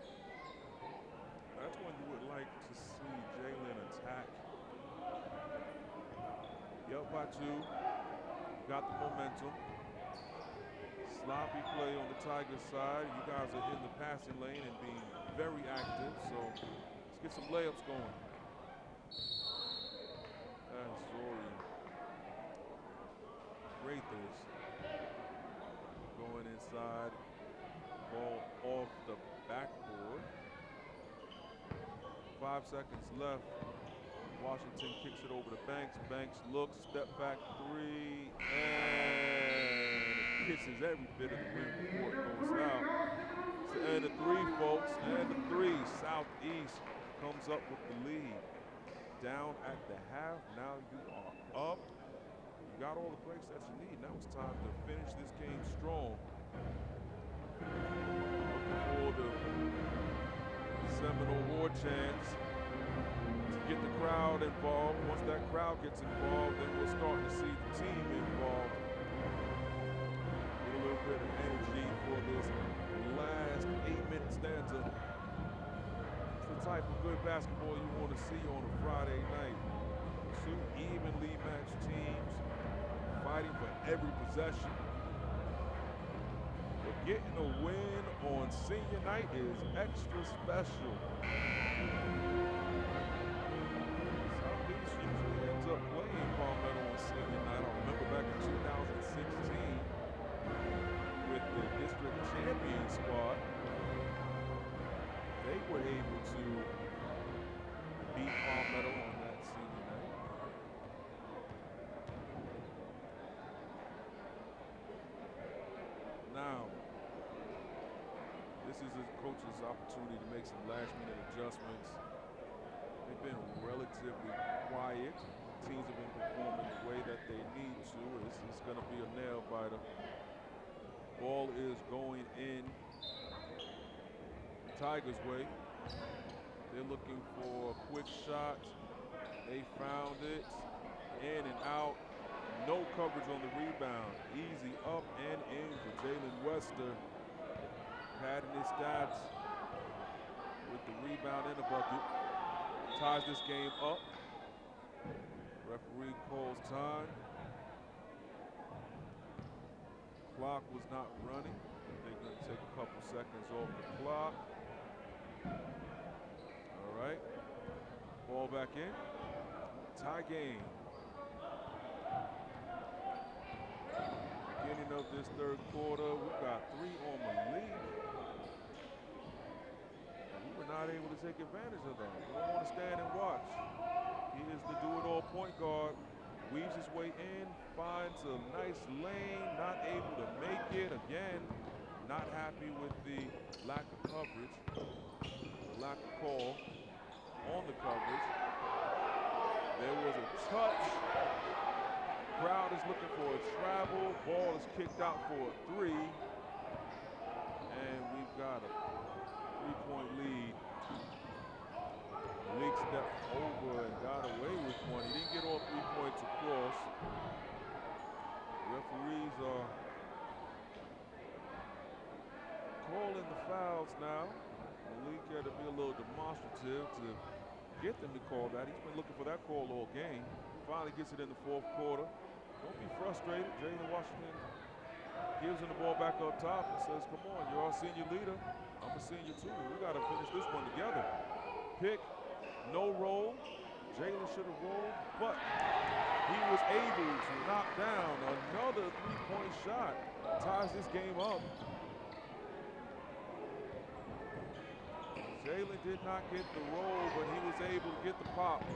That's when you would like to see Jalen attack. Up by 2, got the momentum. Sloppy play on the Tigers side. You guys are in the passing lane and being very active, so Let's get some layups going. That's Zorian Rathers going inside. Ball off the backboard. 5 seconds left. Washington kicks it over to Banks. Banks looks, step back three, and kisses every bit of the rim before it goes out. And the three, folks, and the three. Southeast comes up with the lead. Down at the half, now you are up. You got all the breaks that you need. Now it's time to finish this game strong. Looking for the Seminole war chants to get the crowd involved. Once that crowd gets involved, then we'll start to see the team involved. Get a little bit of energy for this last 8-minute stanza. It's the type of good basketball you want to see on a Friday night. Two evenly matched teams fighting for every possession. But getting a win on senior night is extra special. Southeast usually ends up playing Palmetto on senior night. I remember back in 2016 with the district champion squad, they were able to beat Palmetto on that senior night. Now, this is a coach's opportunity to make some last-minute adjustments. They've been relatively quiet. Teams have been performing the way that they need to. This is going to be a nail-biter. Ball is going in Tigers' way. They're looking for a quick shot. They found it. In and out. No coverage on the rebound. Easy up and in for Jalen Wester. Padding his stats with the rebound and the bucket. Ties this game up. Referee calls time. Clock was not running. They're going to take a couple seconds off the clock. All right. Ball back in. Tie game. Beginning of this third quarter, we've got 3 on Malik. We were not able to take advantage of that. We don't want to stand and watch. He is the do-it-all point guard. Weaves his way in, finds a nice lane, not able to make it. Again, not happy with the lack of coverage, the lack of call on the coverage. There was a touch. Crowd is looking for a travel. Ball is kicked out for a 3. And we've got a 3-point lead. Malik stepped over and got away with one. He didn't get all 3 points across. Referees are calling the fouls now. Malik had to be a little demonstrative to get them to call that. He's been looking for that call all game. Finally gets it in the fourth quarter. Don't be frustrated. Jalen Washington gives him the ball back up top and says, come on, you're our senior leader. I'm a senior too. We got to finish this one together. Pick, no roll. Jalen should have rolled, but he was able to knock down another 3-point shot. Ties this game up. Jalen did not get the roll, but he was able to get the pop.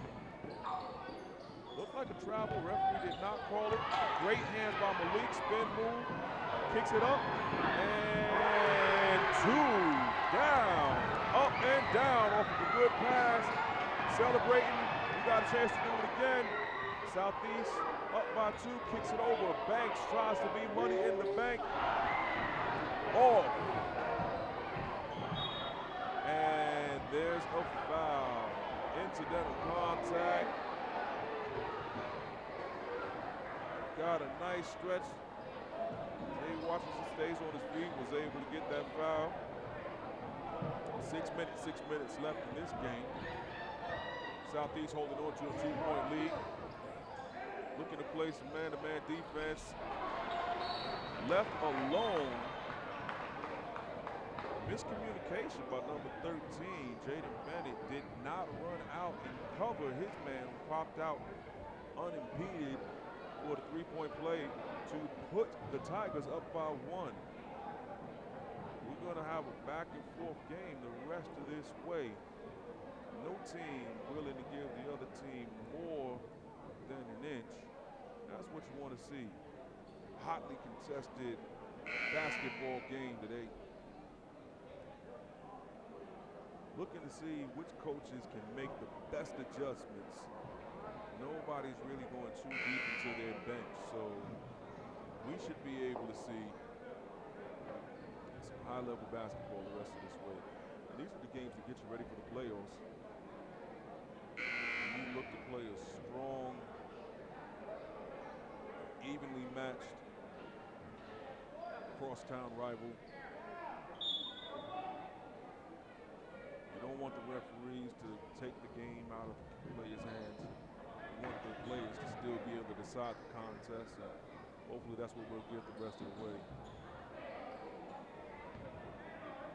Looked like a travel. Referee did not call it. Great hands by Malik. Spin move. Kicks it up. And 2 down. Up and down off of a good pass. Celebrating. We got a chance to do it again. Southeast up by 2. Kicks it over. Banks tries to be money in the bank. Off. And there's a foul. Incidental contact. Got a nice stretch. Jay Washington stays on his feet, was able to get that foul. 6 minutes left in this game. Southeast holding on to a 2-point lead. Looking to play some man-to-man defense. Left alone. miscommunication by number 13, Jaden Bennett, did not run out and cover his man who popped out unimpeded for the three-point play to put the Tigers up by 1. We're going to have a back-and-forth game the rest of this way. No team willing to give the other team more than an inch. That's what you want to see. Hotly contested basketball game today. Looking to see which coaches can make the best adjustments. Nobody's really going too deep into their bench, so we should be able to see some high-level basketball the rest of this way. And these are the games that get you ready for the playoffs. And you look to play a strong, evenly matched crosstown rival. You don't want the referees to take the game out of the players' hands. You want the players to still be able to decide the contest, and hopefully that's what we'll get the rest of the way.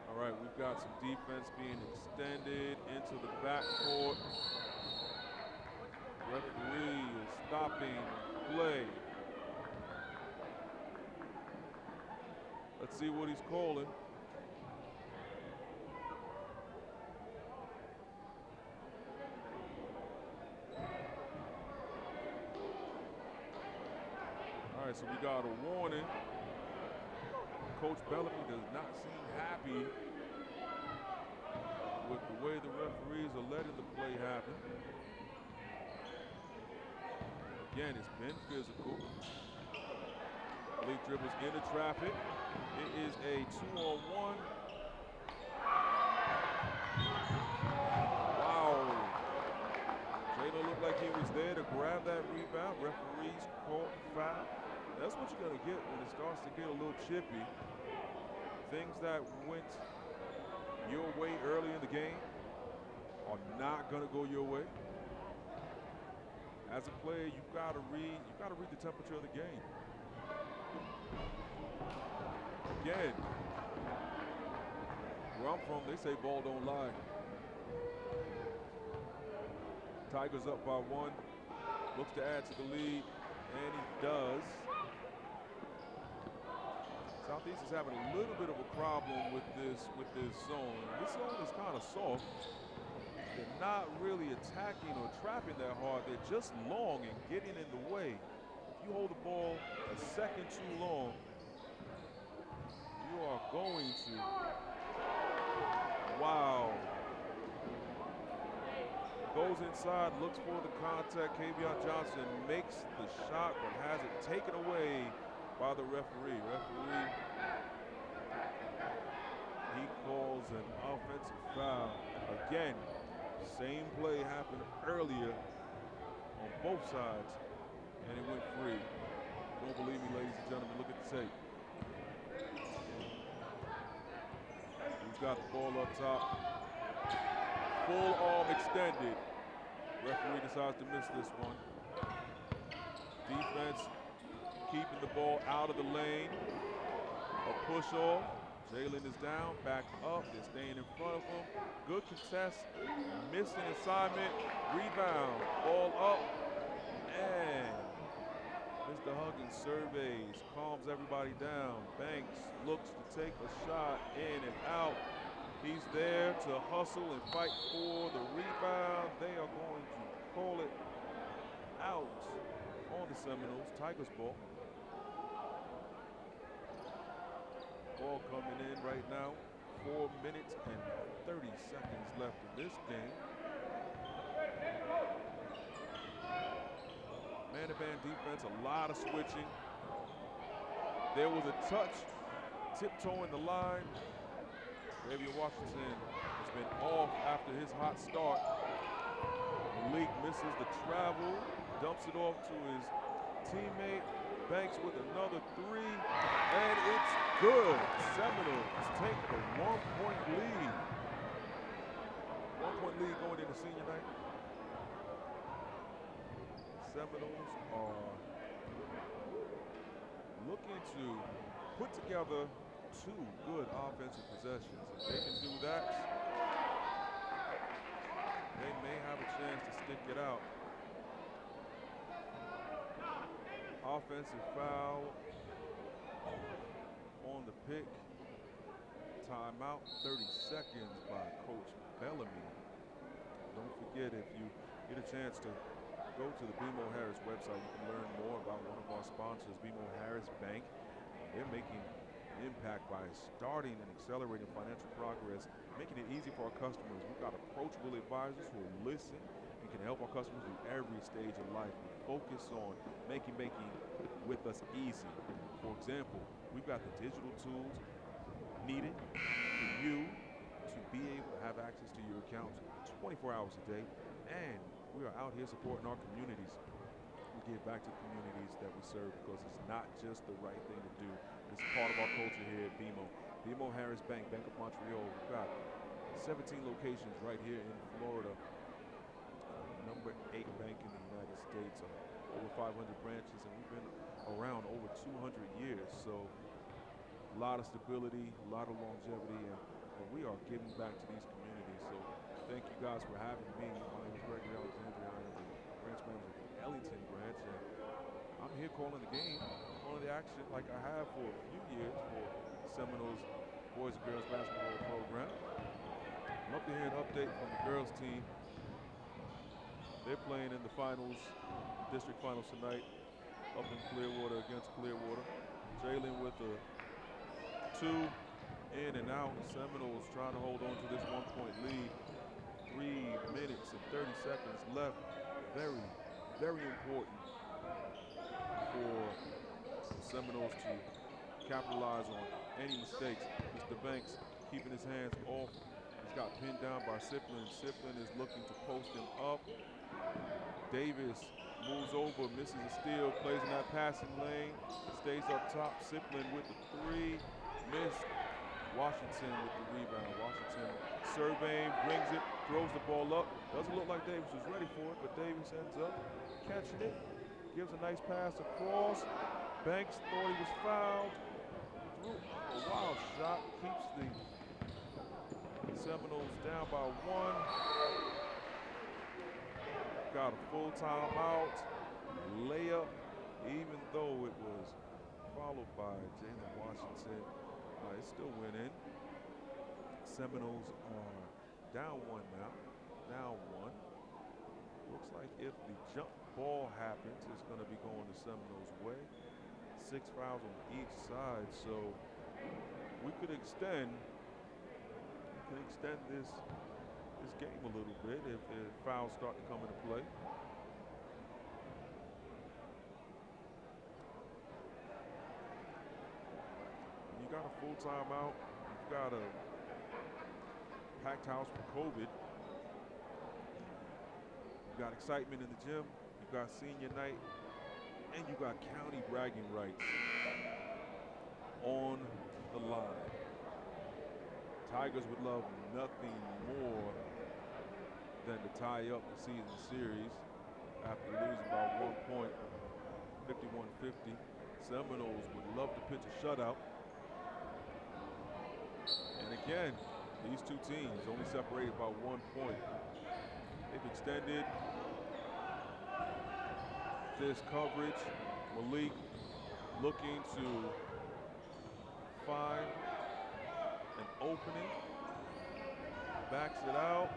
All right, we've got some defense being extended into the backcourt. Referee is stopping play. Let's see what he's calling. All right, so we got a warning. Coach Bellamy does not seem happy with the way the referees are letting the play happen. Again, it's been physical. Leak dribbles into traffic. It is a 2-on-1. Wow. Jalen looked like he was there to grab that rebound. Referees called foul. That's what you're going to get when it starts to get a little chippy. Things that went your way early in the game are not going to go your way. As a player, you've got to read the temperature of the game. Again, where I'm from, they say ball don't lie. Tigers up by 1, looks to add to the lead, and he does. Southeast is having a little bit of a problem with this zone. This zone is kind of soft. They're not really attacking or trapping that hard. They're just long and getting in the way. If you hold the ball a second too long, you are going to. Wow. Goes inside, looks for the contact. Kavion Johnson makes the shot, but has it taken away by the referee. He calls an offensive foul. Again, same play happened earlier on both sides, and it went free. Don't believe me, ladies and gentlemen, look at the tape. He's got the ball up top. Full arm extended. Referee decides to miss this one. Defense keeping the ball out of the lane. A push off. Jalen is down, back up. They're staying in front of him. Good contest. Missing assignment. Rebound. Ball up. And Mr. Huggins surveys, calms everybody down. Banks looks to take a shot in and out. He's there to hustle and fight for the rebound. They are going to call it out on the Seminoles. Tigers ball. Ball coming in right now. 4 minutes and 30 seconds left in this game. Man-to-man defense, a lot of switching. There was a touch, tiptoeing the line. Xavier Washington has been off after his hot start. Malik misses the travel, dumps it off to his teammate. Banks with another 3, and it's good. Seminoles take the 1-point lead. 1-point lead going into senior night. Seminoles are looking to put together 2 good offensive possessions. If they can do that, they may have a chance to stick it out. Offensive foul on the pick. Timeout, 30 seconds by Coach Bellamy. Don't forget, if you get a chance to go to the BMO Harris website, you can learn more about one of our sponsors, BMO Harris Bank. They're making an impact by starting and accelerating financial progress, making it easy for our customers. We've got approachable advisors who will listen and can help our customers through every stage of life. We focus on making with us easy. For example, we've got the digital tools needed for you to be able to have access to your accounts 24 hours a day, and we are out here supporting our communities. We give back to the communities that we serve because it's not just the right thing to do. It's part of our culture here at BMO. BMO Harris Bank, Bank of Montreal. We've got 17 locations right here in Florida. Number 8 bank in the United States. Over 500 branches, and we've been around over 200 years. So a lot of stability, a lot of longevity, and we are giving back to these communities. So thank you guys for having me. My name is Gregory Alexandrea. I am the branch manager of the Ellington branch, and I'm here calling the game, calling the action like I have for a few years for Seminoles boys and girls basketball program. Love to hear an update from the girls team. They're playing in the finals, district finals tonight, up in Clearwater against Clearwater. Jalen with a 2 in and out. Seminoles trying to hold on to this 1-point lead. 3 minutes and 30 seconds left. Very, very important for Seminoles to capitalize on any mistakes. Mr. Banks keeping his hands off. He's got pinned down by Siplin. Siplin is looking to post him up. Davis moves over, misses a steal, plays in that passing lane, stays up top. Siplin with the 3, missed. Washington with the rebound. Washington surveying, brings it, throws the ball up. Doesn't look like Davis was ready for it, but Davis ends up catching it, gives a nice pass across. Banks thought he was fouled, threw a wild shot, keeps the Seminoles down by 1. Got a full timeout, layup, even though it was followed by Jalen Washington. It still went in. Seminoles are down 1 now, down 1. Looks like if the jump ball happens, it's going to be going the Seminoles' way. 6 fouls on each side, so we could extend this game a little bit if fouls start to come into play. You got a full timeout. You've got a packed house for COVID. You got excitement in the gym. You got senior night, and you got county bragging rights on the line. Tigers would love nothing more than to tie up the season series after losing by 1 point, 51-50. Seminoles would love to pitch a shutout. And again, these 2 teams only separated by 1 point. They've extended this coverage. Malik looking to find an opening, backs it out.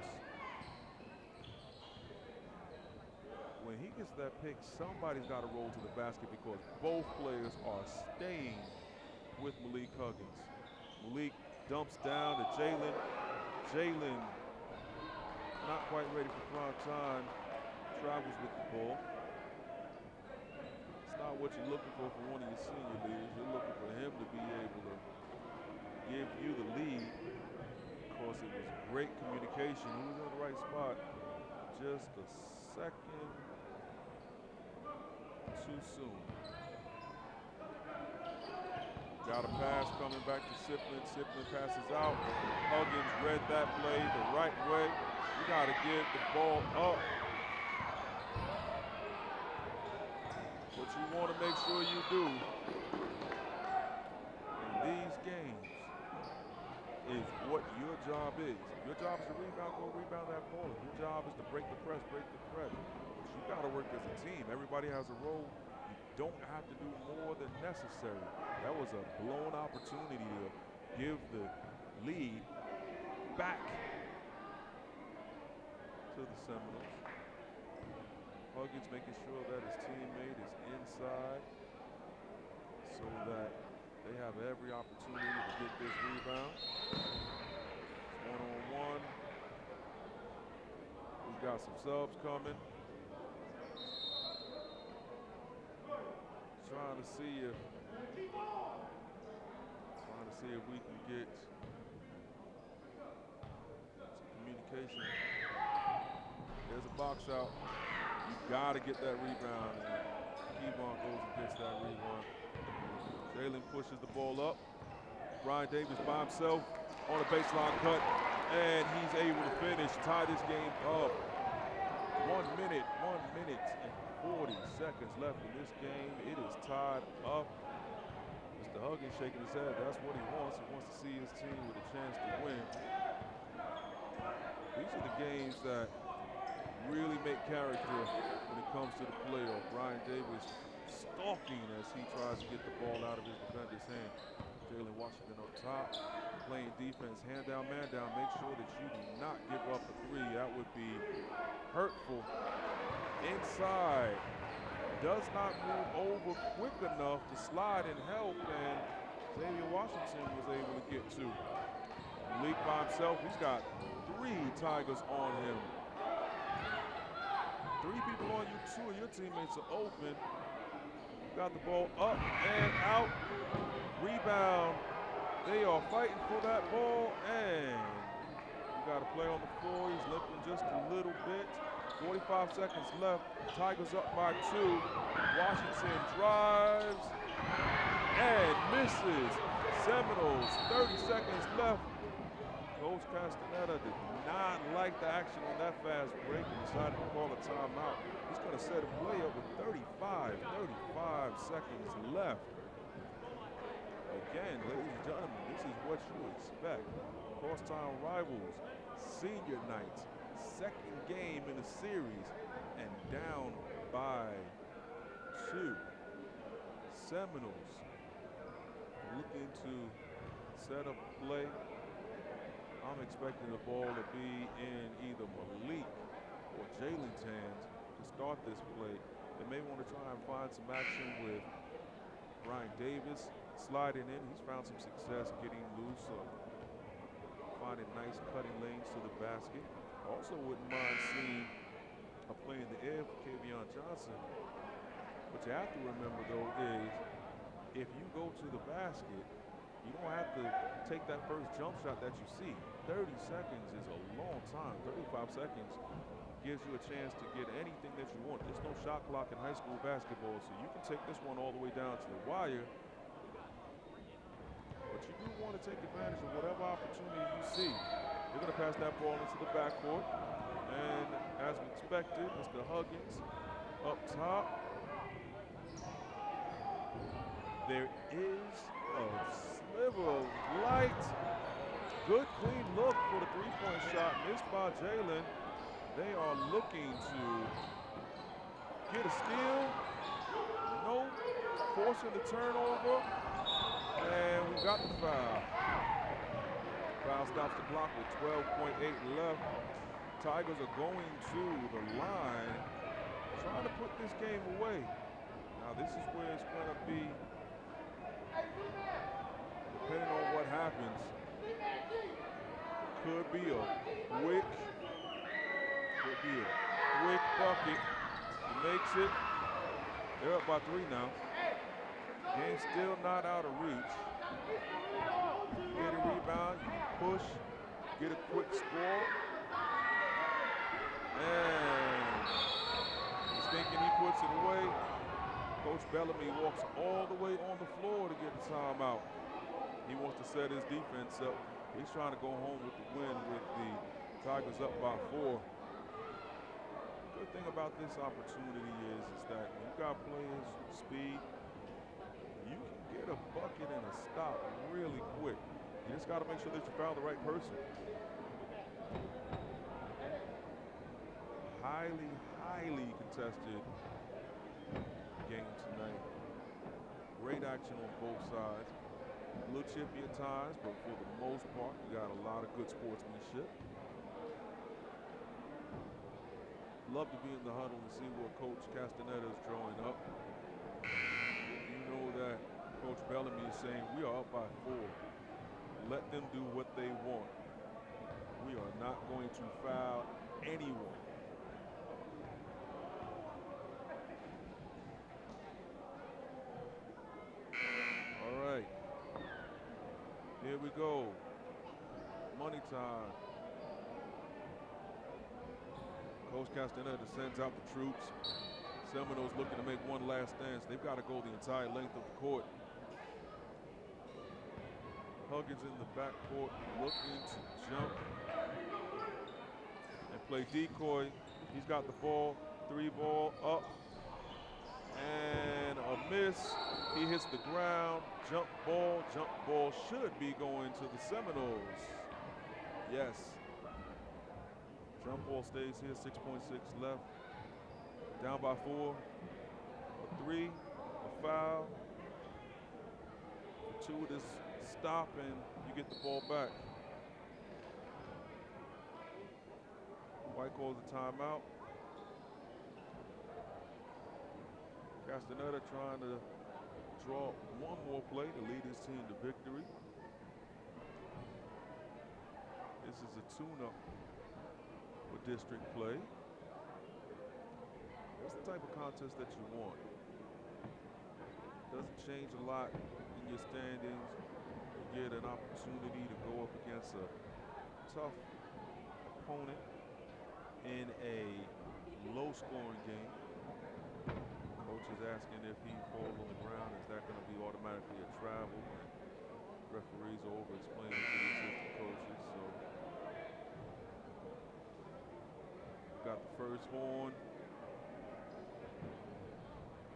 When he gets that pick, somebody's got to roll to the basket because both players are staying with Malik Huggins. Malik dumps down to Jalen. Jalen, not quite ready for prime time, travels with the ball. It's not what you're looking for one of your senior leaders. You're looking for him to be able to give you the lead because it was great communication. He was in the right spot. Just a second too soon. Got a pass coming back to Siplin. Siplin passes out. Huggins read that play the right way. You got to get the ball up. What you want to make sure you do in these games job is. If your job is to rebound, go rebound that ball. If your job is to break the press, break the press. But you got to work as a team. Everybody has a role. You don't have to do more than necessary. That was a blown opportunity to give the lead back to the Seminoles. Huggins making sure that his teammate is inside so that they have every opportunity to get this rebound. It's one-on-one. We've got some subs coming. Trying to see if we can get some communication. There's a box out. You gotta get that rebound. And Kevon goes and gets that rebound. Jalen pushes the ball up. Brian Davis by himself on a baseline cut, and he's able to finish, tie this game up. 1 minute and 40 seconds left in this game. It is tied up. Mr. Huggins shaking his head. That's what he wants. He wants to see his team with a chance to win. These are the games that really make character when it comes to the playoff. Brian Davis stalking as he tries to get the ball out of his defender's hand. Jalen Washington up top, playing defense, hand down, man down. Make sure that you do not give up a three. That would be hurtful. Inside, does not move over quick enough to slide and help, and Xavier Washington was able to get two. Malik by himself, he's got 3 Tigers on him. 3 people on you, 2 of your teammates are open. Got the ball up and out. Rebound. They are fighting for that ball, and you got to play on the floor. He's limping just a little bit. 45 seconds left. Tigers up by 2. Washington drives and misses. Seminoles, 30 seconds left. Coach Castaneda did not like the action on that fast break and decided to call a timeout. He's going to set a play up with 35 seconds left. Again, ladies and gentlemen, this is what you expect. Crosstown rivals, senior night, second game in the series, and down by 2. Seminoles looking to set up play. I'm expecting the ball to be in either Malik or Jalen's hands to start this play. They may want to try and find some action with Brian Davis sliding in. He's found some success getting loose, finding nice cutting lanes to the basket. Also wouldn't mind seeing a play in the air for Kevon Johnson. What you have to remember, though, is if you go to the basket, you don't have to take that first jump shot that you see. 30 seconds is a long time. 35 seconds gives you a chance to get anything that you want. There's no shot clock in high school basketball, so you can take this one all the way down to the wire. But you do want to take advantage of whatever opportunity you see. They're going to pass that ball into the backcourt. And as we expected, Mr. Huggins up top. There is a sliver of light. Good, clean look for the three-point shot. Missed by Jalen. They are looking to get a steal. No, forcing the turnover. And we got the foul. Foul stops the clock with 12.8 left. Tigers are going to the line, trying to put this game away. Now this is where it's going to be, depending on what happens, could be a quick bucket. He makes it. They're up by 3 now. Game still not out of reach. You get a rebound, you push, get a quick score. And he's thinking he puts it away. Coach Bellamy walks all the way on the floor to get the timeout. He wants to set his defense up. He's trying to go home with the win with the Tigers up by 4. Good thing about this opportunity is that when you got players with speed, you can get a bucket and a stop really quick. You just got to make sure that you found the right person. Highly, highly contested game tonight. Great action on both sides. A little chippy at times, but for the most part, we got a lot of good sportsmanship. Love to be in the huddle and see what Coach Castaneda is drawing up. You know that Coach Bellamy is saying we are up by 4. Let them do what they want. We are not going to foul anyone. All right. Here we go. Money time. Coach Castaneda sends out the troops. Seminoles looking to make one last stance. They've got to go the entire length of the court. Huggins in the backcourt looking to jump and play decoy. He's got the ball, 3-ball up, and a miss. He hits the ground, jump ball should be going to the Seminoles. Yes. Jump ball stays here, 6.6 left. Down by 4, a 3, a foul. Fortuitous stop, and you get the ball back. White calls a timeout. Castaneda trying to draw one more play to lead his team to victory. This is a tune-up for district play. That's the type of contest that you want. Doesn't change a lot in your standings. You get an opportunity to go up against a tough opponent in a low-scoring game. Coach is asking if he falls on the ground, is that going to be automatically a travel? Referees are over-explaining to the assistant coaches. So, got the first horn.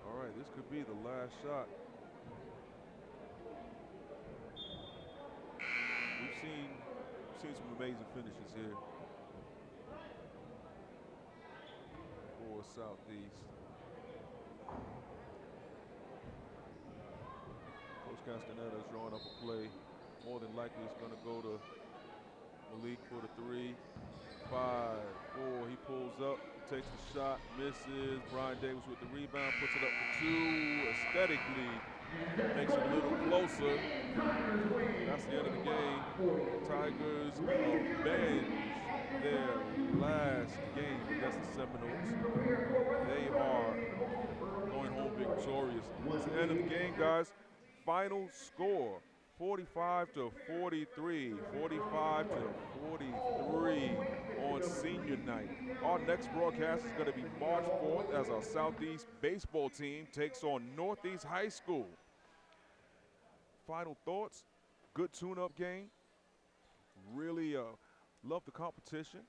All right, this could be the last shot. We've seen some amazing finishes here for Southeast. Coach Castaneda is drawing up a play. More than likely it's going to go to Malik for the 3. 5, 4, he pulls up, takes the shot, misses. Brian Davis with the rebound, puts it up for 2. Aesthetically makes it a little closer. That's the end of the game. Tigers avenge their last game against the Seminoles. They are going home victorious. It's the end of the game, guys. Final score, 45-43, 45-43 on senior night. Our next broadcast is going to be March 4th as our Southeast baseball team takes on Northeast High School. Final thoughts, good tune-up game. Really love the competition.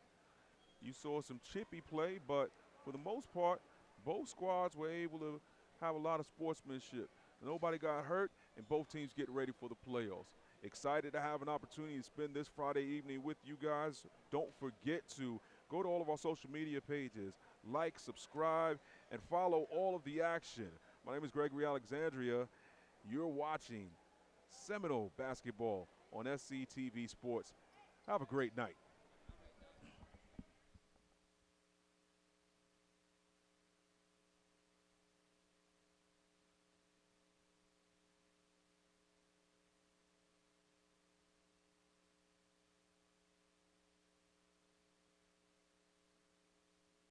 You saw some chippy play, but for the most part, both squads were able to have a lot of sportsmanship. Nobody got hurt, and both teams get ready for the playoffs. Excited to have an opportunity to spend this Friday evening with you guys. Don't forget to go to all of our social media pages, like, subscribe, and follow all of the action. My name is Gregory Alexandrea. You're watching Seminole basketball on SCTV Sports. Have a great night.